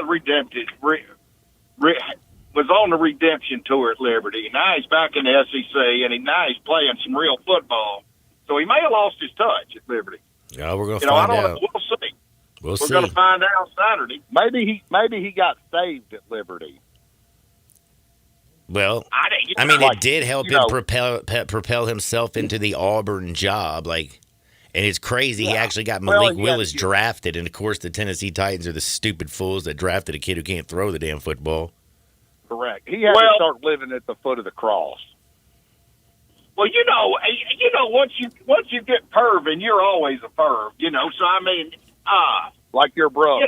redempted. Was on the redemption tour at Liberty. Now he's back in the SEC, and now he's playing some real football. So he may have lost his touch at Liberty. Yeah, we're going to find out. We'll see. We're going to find out Saturday. Maybe he got saved at Liberty. Well, it did help him propel himself into the Auburn job. And it's crazy. He actually got Malik Willis drafted, and of course the Tennessee Titans are the stupid fools that drafted a kid who can't throw the damn football. Correct. He had to start living at the foot of the cross. Well, once you get perving, you're always a perv. So like your brother.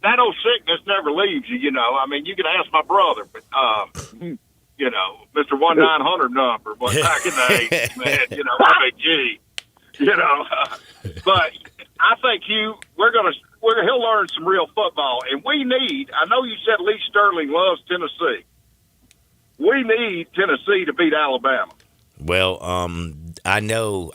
That old sickness never leaves you. You can ask my brother, but Mr. 1-900 number. But back in the 80s, man, gee, but I think he'll learn some real football, and we need. I know you said Lee Sterling loves Tennessee. We need Tennessee to beat Alabama. Well, I know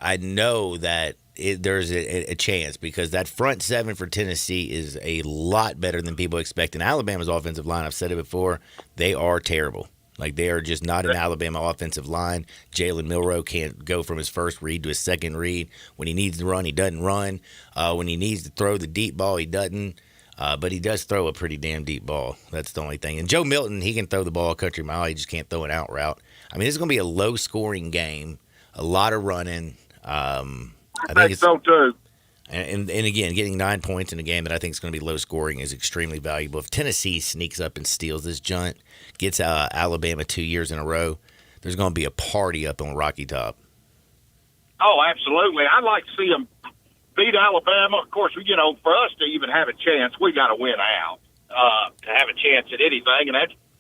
that there's a chance because that front seven for Tennessee is a lot better than people expect. And Alabama's offensive line, I've said it before, they are terrible. They are just not an Alabama offensive line. Jalen Milroe can't go from his first read to his second read. When he needs to run, he doesn't run. When he needs to throw the deep ball, he doesn't. But he does throw a pretty damn deep ball. That's the only thing. And Joe Milton, he can throw the ball a country mile. He just can't throw an out route. This is going to be a low-scoring game, a lot of running. I think so, too. And again, getting 9 points in a game that I think is going to be low-scoring is extremely valuable. If Tennessee sneaks up and steals this joint, gets Alabama 2 years in a row, there's going to be a party up on Rocky Top. Oh, absolutely. I'd like to see them beat Alabama. Of course, for us to even have a chance, we got to win out to have a chance at anything, and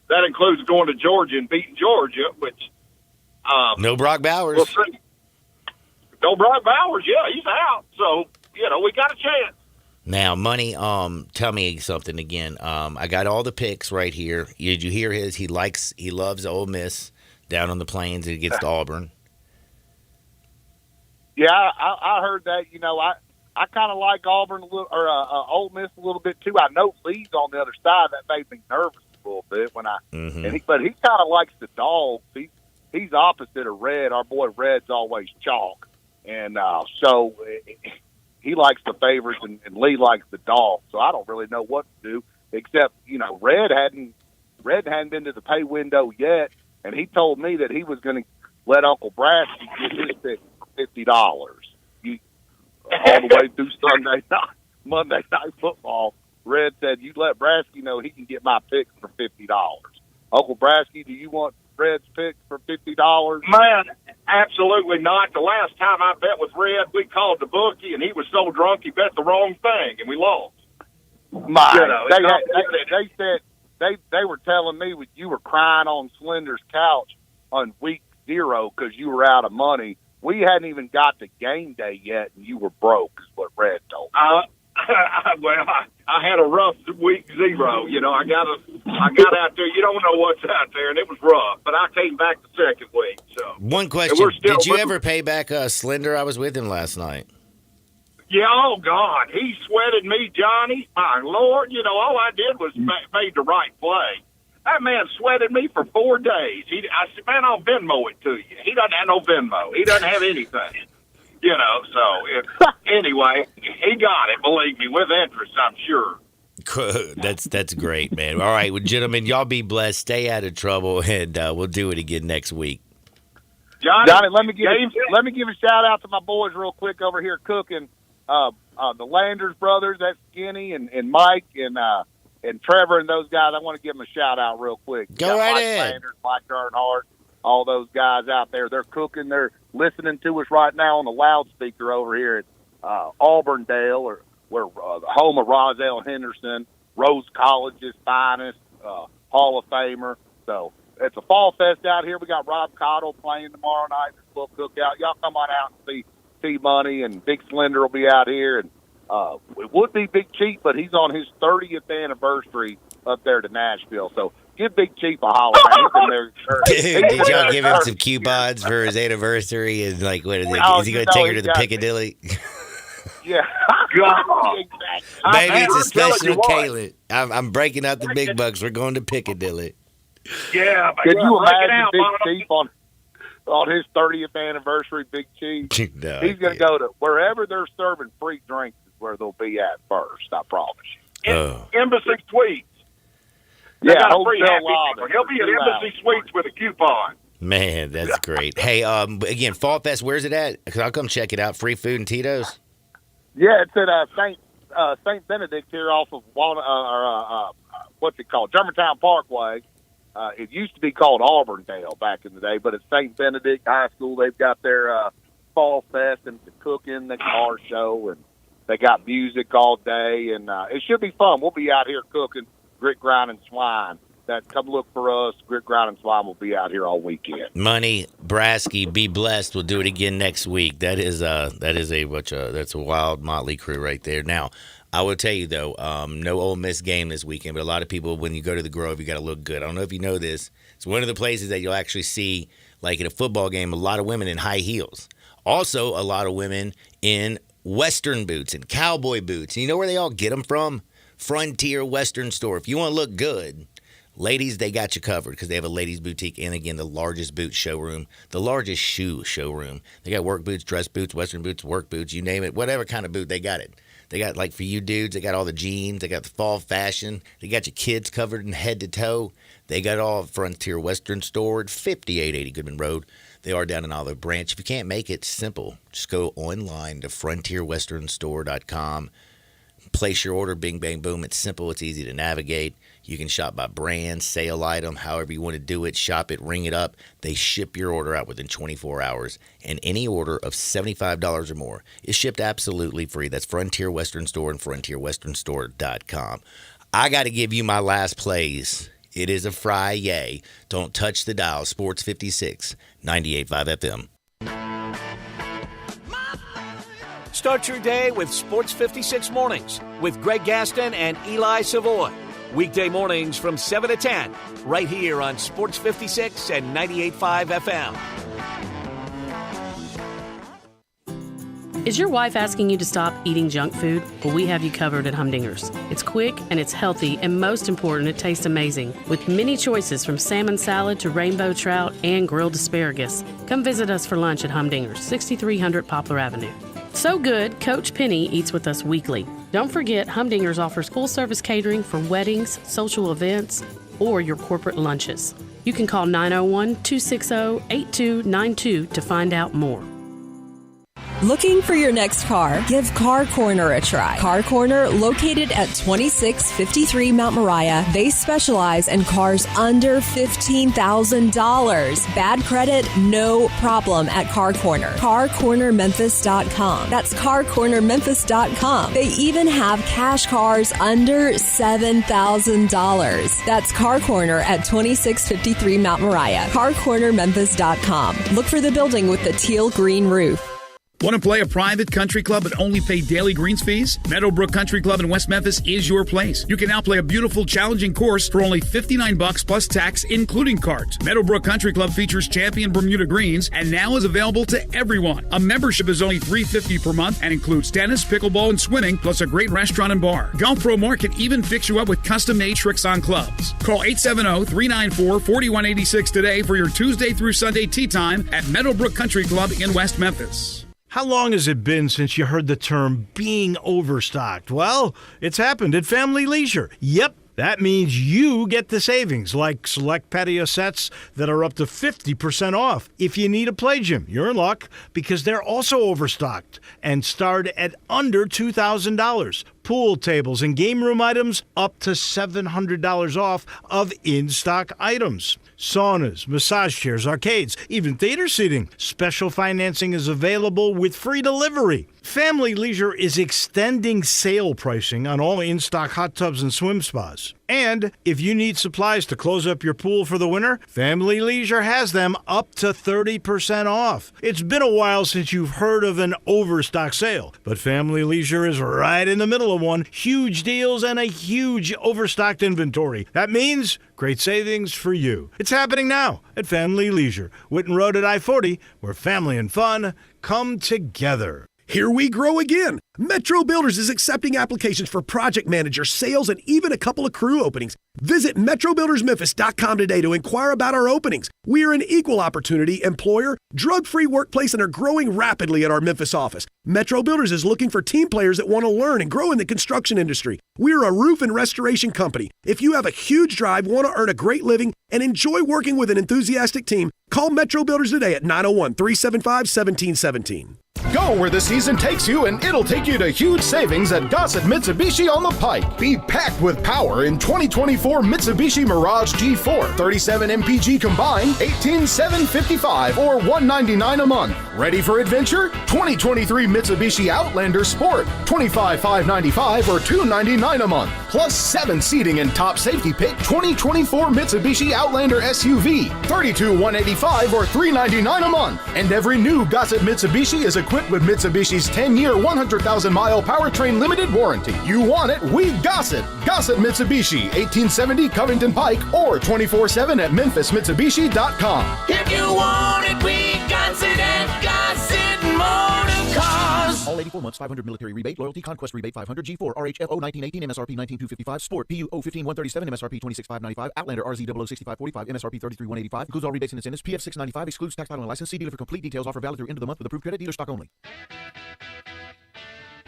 that includes going to Georgia and beating Georgia, which no Brock Bowers. We'll see. No Brock Bowers, yeah, he's out. So, we got a chance. Now, Money, tell me something again. I got all the picks right here. Did you hear his? He loves Ole Miss down on the plains against Auburn. Yeah, I heard that. You know, I kind of like Auburn a little, or Ole Miss a little bit too. I know Lee's on the other side. That made me nervous a little bit when but he kind of likes the Dogs. He's opposite of Red. Our boy Red's always chalk, and so he likes the favorites, and Lee likes the Dogs. So I don't really know what to do, except Red hadn't been to the pay window yet, and he told me that he was going to let Uncle Brasky get his pick for $50. All the way through Monday Night Football. Red said, "You let Brasky know he can get my pick for $50." Uncle Brasky, do you want Red's pick for $50? Man, absolutely not. The last time I bet with Red, we called the bookie, and he was so drunk he bet the wrong thing, and we lost. They said they were telling me you were crying on Slender's couch on week 0 because you were out of money. We hadn't even got to game day yet, and you were broke, is what Red told me. I had a rough week 0. I got out there. You don't know what's out there, and it was rough. But I came back the second week. So one question: did you ever pay back Slender? I was with him last night. Yeah. Oh God, he sweated me, Johnny. My Lord, all I did was made the right play. That man sweated me for 4 days. I said, "Man, I'll Venmo it to you." He doesn't have no Venmo. He doesn't have anything. Anyway, he got it, believe me, with interest, I'm sure. That's great, man. All right, well, gentlemen, y'all be blessed. Stay out of trouble, and we'll do it again next week. Johnny, let me give a shout out to my boys real quick over here cooking. The Landers brothers, that's Skinny and Mike and Trevor and those guys. I want to give them a shout out real quick. Go right Mike ahead. Landers, Mike Earnhardt, all those guys out there. They're cooking. They're listening to us right now on the loudspeaker over here at Auburndale, or where the home of Roselle Henderson, Rose College's finest, Hall of Famer. So it's a fall fest out here. We got Rob Cottle playing tomorrow night. This little cookout. Y'all come on out and see Money, and Big Slender will be out here. And it would be Big Chief, but he's on his 30th anniversary up there to Nashville. So give Big Chief a holler. He's been there. Dude, did y'all give him some coupons for his anniversary? And like, what is it? Is he going to take her to the Piccadilly? Yeah. Maybe it's a special occasion. I'm breaking out the big bucks. We're going to Piccadilly. Yeah. Can you imagine Big Chief on his 30th anniversary, Big Chief? No, he's going to go to wherever they're serving free drinks is where they'll be at first, I promise you. Embassy Suites. Yeah, hotel lobby. He'll be at Embassy Suites with a coupon. Man, that's great. Hey, again, Fall Fest, where's it at? Because I'll come check it out. Free food and Tito's? Yeah, it's at St. Benedict here off of what's it called? Germantown Parkway. It used to be called Auburndale back in the day, but it's St. Benedict High School. They've got their Fall Fest and the cooking, the car show, and they got music all day, and it should be fun. We'll be out here cooking grit, grind, and swine. Come look for us. Grit, grind, and swine will be out here all weekend. Money, Brasky, be blessed. We'll do it again next week. That's a wild motley crew right there. Now, I will tell you though, no Ole Miss game this weekend, but a lot of people, when you go to the Grove, you got to look good. I don't know if you know this. It's one of the places that you'll actually see, like at a football game, a lot of women in high heels. Also, a lot of women in Western boots and cowboy boots. And you know where they all get them from? Frontier Western Store. If you want to look good, ladies, they got you covered because they have a ladies' boutique and, again, the largest boot showroom, the largest shoe showroom. They got work boots, dress boots, Western boots, work boots, you name it. Whatever kind of boot, they got it. They got, like, for you dudes, they got all the jeans. They got the fall fashion. They got your kids covered in head to toe. They got all Frontier Western Store at 5880 Goodman Road. They are down in Olive Branch. If you can't make it, simple. Just go online to frontierwesternstore.com. Place your order, bing, bang, boom. It's simple. It's easy to navigate. You can shop by brand, sale item, however you want to do it. Shop it, ring it up. They ship your order out within 24 hours. And any order of $75 or more is shipped absolutely free. That's Frontier Western Store and frontierwesternstore.com. I got to give you my last plays. It is a Friday. Don't touch the dial. Sports 56, 98.5 FM. Start your day with Sports 56 Mornings with Greg Gaston and Eli Savoy. Weekday mornings from 7 to 10, right here on Sports 56 and 98.5 FM. Is your wife asking you to stop eating junk food? Well, we have you covered at Humdinger's. It's quick and it's healthy, and most important, it tastes amazing. With many choices from salmon salad to rainbow trout and grilled asparagus. Come visit us for lunch at Humdinger's, 6300 Poplar Avenue. So good, Coach Penny eats with us weekly. Don't forget, Humdinger's offers full-service catering for weddings, social events, or your corporate lunches. You can call 901-260-8292 to find out more. Looking for your next car? Give Car Corner a try. Car Corner, located at 2653 Mount Moriah. They specialize in cars under $15,000. Bad credit? No problem at Car Corner. CarCornerMemphis.com. That's CarCornerMemphis.com. They even have cash cars under $7,000. That's Car Corner at 2653 Mount Moriah. CarCornerMemphis.com. Look for the building with the teal green roof. Want to play a private country club but only pay daily greens fees? Meadowbrook Country Club in West Memphis is your place. You can now play a beautiful, challenging course for only $59 plus tax, including cards. Meadowbrook Country Club features champion Bermuda greens and now is available to everyone. A membership is only $350 per month and includes tennis, pickleball, and swimming, plus a great restaurant and bar. Golf Pro Mark can even fix you up with custom-made tricks on clubs. Call 870-394-4186 today for your Tuesday through Sunday tee time at Meadowbrook Country Club in West Memphis. How long has it been since you heard the term being overstocked? Well, it's happened at Family Leisure. Yep. That means you get the savings, like select patio sets that are up to 50% off. If you need a play gym, you're in luck because they're also overstocked and start at under $2,000. Pool tables and game room items up to $700 off of in-stock items. Saunas, massage chairs, arcades, even theater seating. Special financing is available with free delivery. Family Leisure is extending sale pricing on all in-stock hot tubs and swim spas. And if you need supplies to close up your pool for the winter, Family Leisure has them up to 30% off. It's been a while since you've heard of an overstock sale, but Family Leisure is right in the middle of one. Huge deals and a huge overstocked inventory. That means great savings for you. It's happening now at Family Leisure, Whitten Road at I-40, where family and fun come together. Here we grow again. Metro Builders is accepting applications for project manager, sales, and even a couple of crew openings. Visit MetroBuildersMemphis.com today to inquire about our openings. We are an equal opportunity employer, drug-free workplace, and are growing rapidly at our Memphis office. Metro Builders is looking for team players that want to learn and grow in the construction industry. We are a roof and restoration company. If you have a huge drive, want to earn a great living, and enjoy working with an enthusiastic team, call Metro Builders today at 901-375-1717. Go where the season takes you, and it'll take you to huge savings at Gossett Mitsubishi on the Pike. Be packed with power in 2024 Mitsubishi Mirage G4. 37 MPG combined, $18,755 or $199 a month. Ready for adventure? 2023 Mitsubishi Outlander Sport, $25,595 or $299 a month. Plus 7 seating and top safety pick 2024 Mitsubishi Outlander SUV, $32,185 or $399 a month. And every new Gossett Mitsubishi is equipped with Mitsubishi's 10-year, 100,000-mile powertrain limited warranty. You want it, we Gossett. Gossett Mitsubishi, 1870 Covington Pike, or 24/7 at MemphisMitsubishi.com. If you want it, we Gossett at Gossett Motor Cars. All 84 months, 500 military rebate, loyalty, conquest rebate, 500 G4, RHFO 1918, MSRP 19255, Sport, PU 015-137, MSRP 26595, Outlander RZ 006545, MSRP 33185, includes all rebates and incentives, PF 695, excludes tax title and license. See dealer for complete details. Offer valid through end of the month with approved credit, dealer stock only.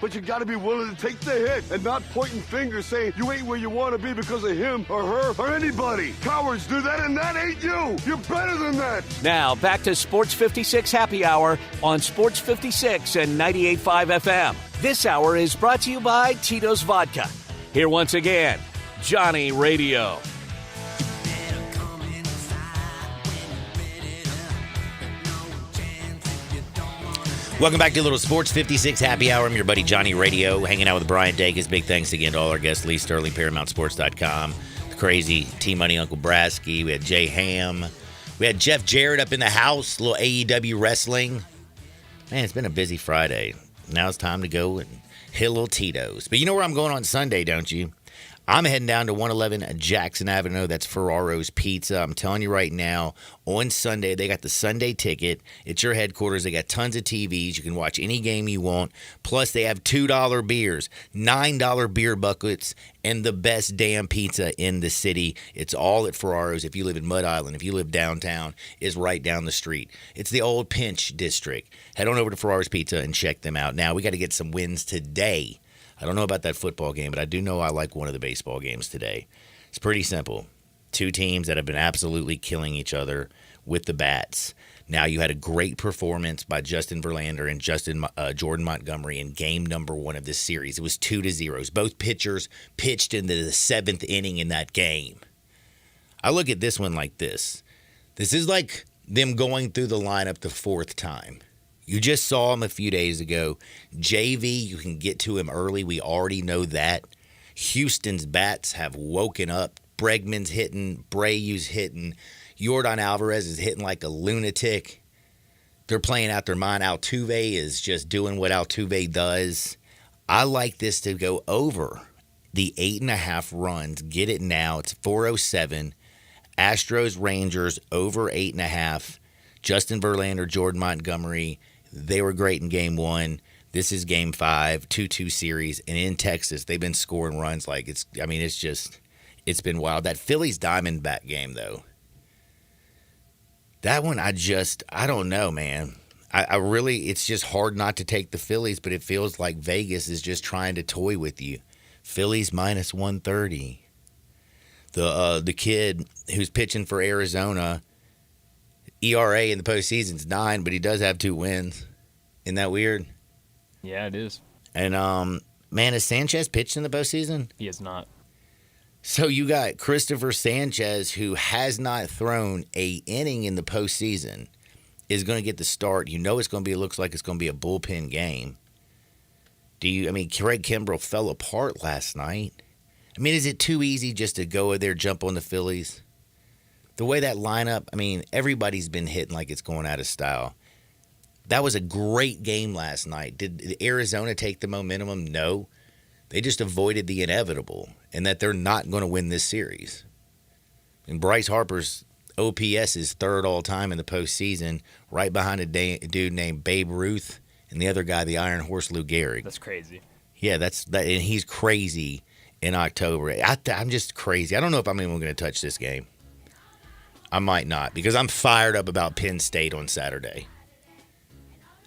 But you gotta be willing to take the hit and not pointing fingers saying you ain't where you want to be because of him or her or anybody. Cowards do that, and that ain't you. You're better than that. Now, back to Sports 56 Happy Hour on Sports 56 and 98.5 FM. This hour is brought to you by Tito's Vodka. Here once again, Johnny Radio. Welcome back to a little Sports 56 Happy Hour. I'm your buddy Johnny Radio, hanging out with Brian Dacus. Big thanks again to all our guests, Lee Sterling, ParamountSports.com, the crazy T-Money Uncle Brasky. We had Jay Ham. We had Jeff Jarrett up in the house, a little AEW wrestling. Man, it's been a busy Friday. Now it's time to go and hit a little Tito's. But you know where I'm going on Sunday, don't you? I'm heading down to 111 Jackson Avenue. That's Ferraro's Pizza. I'm telling you right now, on Sunday, they got the Sunday ticket. It's your headquarters. They got tons of TVs. You can watch any game you want. Plus, they have $2 beers, $9 beer buckets, and the best damn pizza in the city. It's all at Ferraro's. If you live in Mud Island, if you live downtown, it's right down the street. It's the old Pinch District. Head on over to Ferraro's Pizza and check them out. Now, we got to get some wins today. I don't know about that football game, but I do know I like one of the baseball games today. It's pretty simple. Two teams that have been absolutely killing each other with the bats. Now, you had a great performance by Justin Verlander and Jordan Montgomery in game number 1 of this series. It was 2-0. Both pitchers pitched into the 7th inning in that game. I look at this one like this. This is like them going through the lineup the 4th time. You just saw him a few days ago. JV, you can get to him early. We already know that. Houston's bats have woken up. Bregman's hitting. Brayu's hitting. Yordan Alvarez is hitting like a lunatic. They're playing out their mind. Altuve is just doing what Altuve does. I like this to go over the 8.5 runs. Get it now. It's 407. Astros, Rangers, over 8.5. Justin Verlander, Jordan Montgomery. They were great in game 1. This is game 5, 2-2 series. And in Texas, they've been scoring runs like it's been wild. That Phillies Diamondback game, though. That one, I don't know, man. I really, it's just hard not to take the Phillies, but it feels like Vegas is just trying to toy with you. Phillies minus 130. The kid who's pitching for Arizona, ERA in the postseason is 9, but he does have 2 wins. Isn't that weird? Yeah, it is. And, man, has Sanchez pitched in the postseason? He has not. So you got Christopher Sanchez, who has not thrown a inning in the postseason, is going to get the start. You know looks like it's going to be a bullpen game. Craig Kimbrell fell apart last night. Is it too easy just to go in there, jump on the Phillies? The way that lineup, everybody's been hitting like it's going out of style. That was a great game last night. Did Arizona take the momentum? No. They just avoided the inevitable, and that they're not going to win this series. And Bryce Harper's OPS is 3rd all-time in the postseason, right behind a dude named Babe Ruth and the other guy, the Iron Horse Lou Gehrig. That's crazy. Yeah, and he's crazy in October. I'm just crazy. I don't know if I'm even going to touch this game. I might not, because I'm fired up about Penn State on Saturday.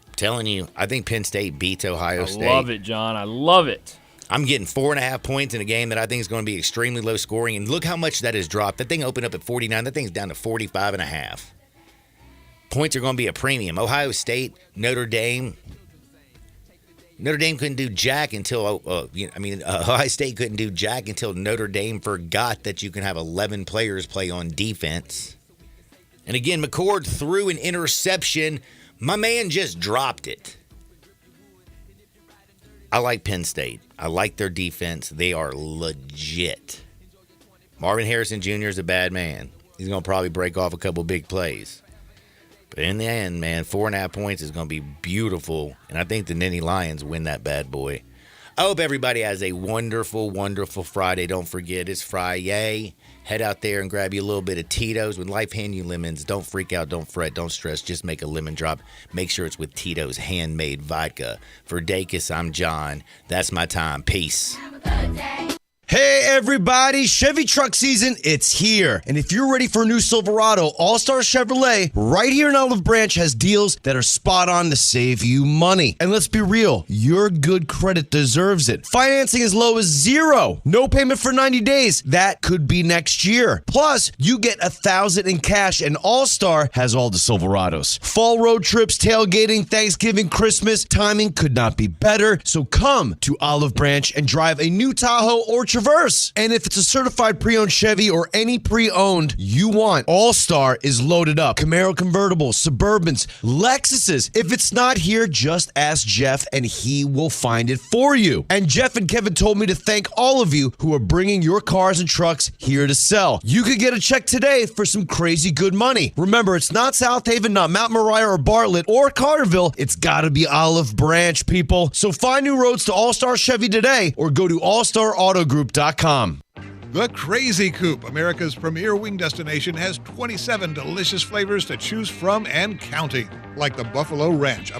I'm telling you, I think Penn State beats Ohio State. I love it, John. I love it. I'm getting 4.5 points in a game that I think is going to be extremely low scoring. And look how much that has dropped. That thing opened up at 49. That thing's down to 45.5. Points are going to be a premium. Ohio State, Notre Dame. Notre Dame couldn't do jack until, Ohio State couldn't do jack until Notre Dame forgot that you can have 11 players play on defense. And again, McCord threw an interception. My man just dropped it. I like Penn State. I like their defense. They are legit. Marvin Harrison Jr. is a bad man. He's going to probably break off a couple big plays. But in the end, man, 4.5 points is going to be beautiful. And I think the Nittany Lions win that bad boy. I hope everybody has a wonderful, wonderful Friday. Don't forget, it's Friday. Head out there and grab you a little bit of Tito's. When life hand you lemons, don't freak out, don't fret, don't stress. Just make a lemon drop. Make sure it's with Tito's handmade vodka. For Dacus, I'm John. That's my time. Peace. Hey everybody, Chevy truck season, it's here. And if you're ready for a new Silverado, All-Star Chevrolet, right here in Olive Branch has deals that are spot on to save you money. And let's be real, your good credit deserves it. Financing as low as 0. No payment for 90 days. That could be next year. Plus, you get $1,000 in cash, and All-Star has all the Silverados. Fall road trips, tailgating, Thanksgiving, Christmas, timing could not be better. So come to Olive Branch and drive a new Tahoe or Traverse. And if it's a certified pre-owned Chevy or any pre-owned you want, All-Star is loaded up. Camaro convertibles, Suburbans, Lexuses. If it's not here, just ask Jeff and he will find it for you. And Jeff and Kevin told me to thank all of you who are bringing your cars and trucks here to sell. You could get a check today for some crazy good money. Remember, it's not South Haven, not Mount Moriah or Bartlett or Carterville. It's got to be Olive Branch, people. So find new roads to All-Star Chevy today or go to allstarautogroup.com. The Crazy Coop, America's premier wing destination, has 27 delicious flavors to choose from and counting, like the Buffalo Ranch, a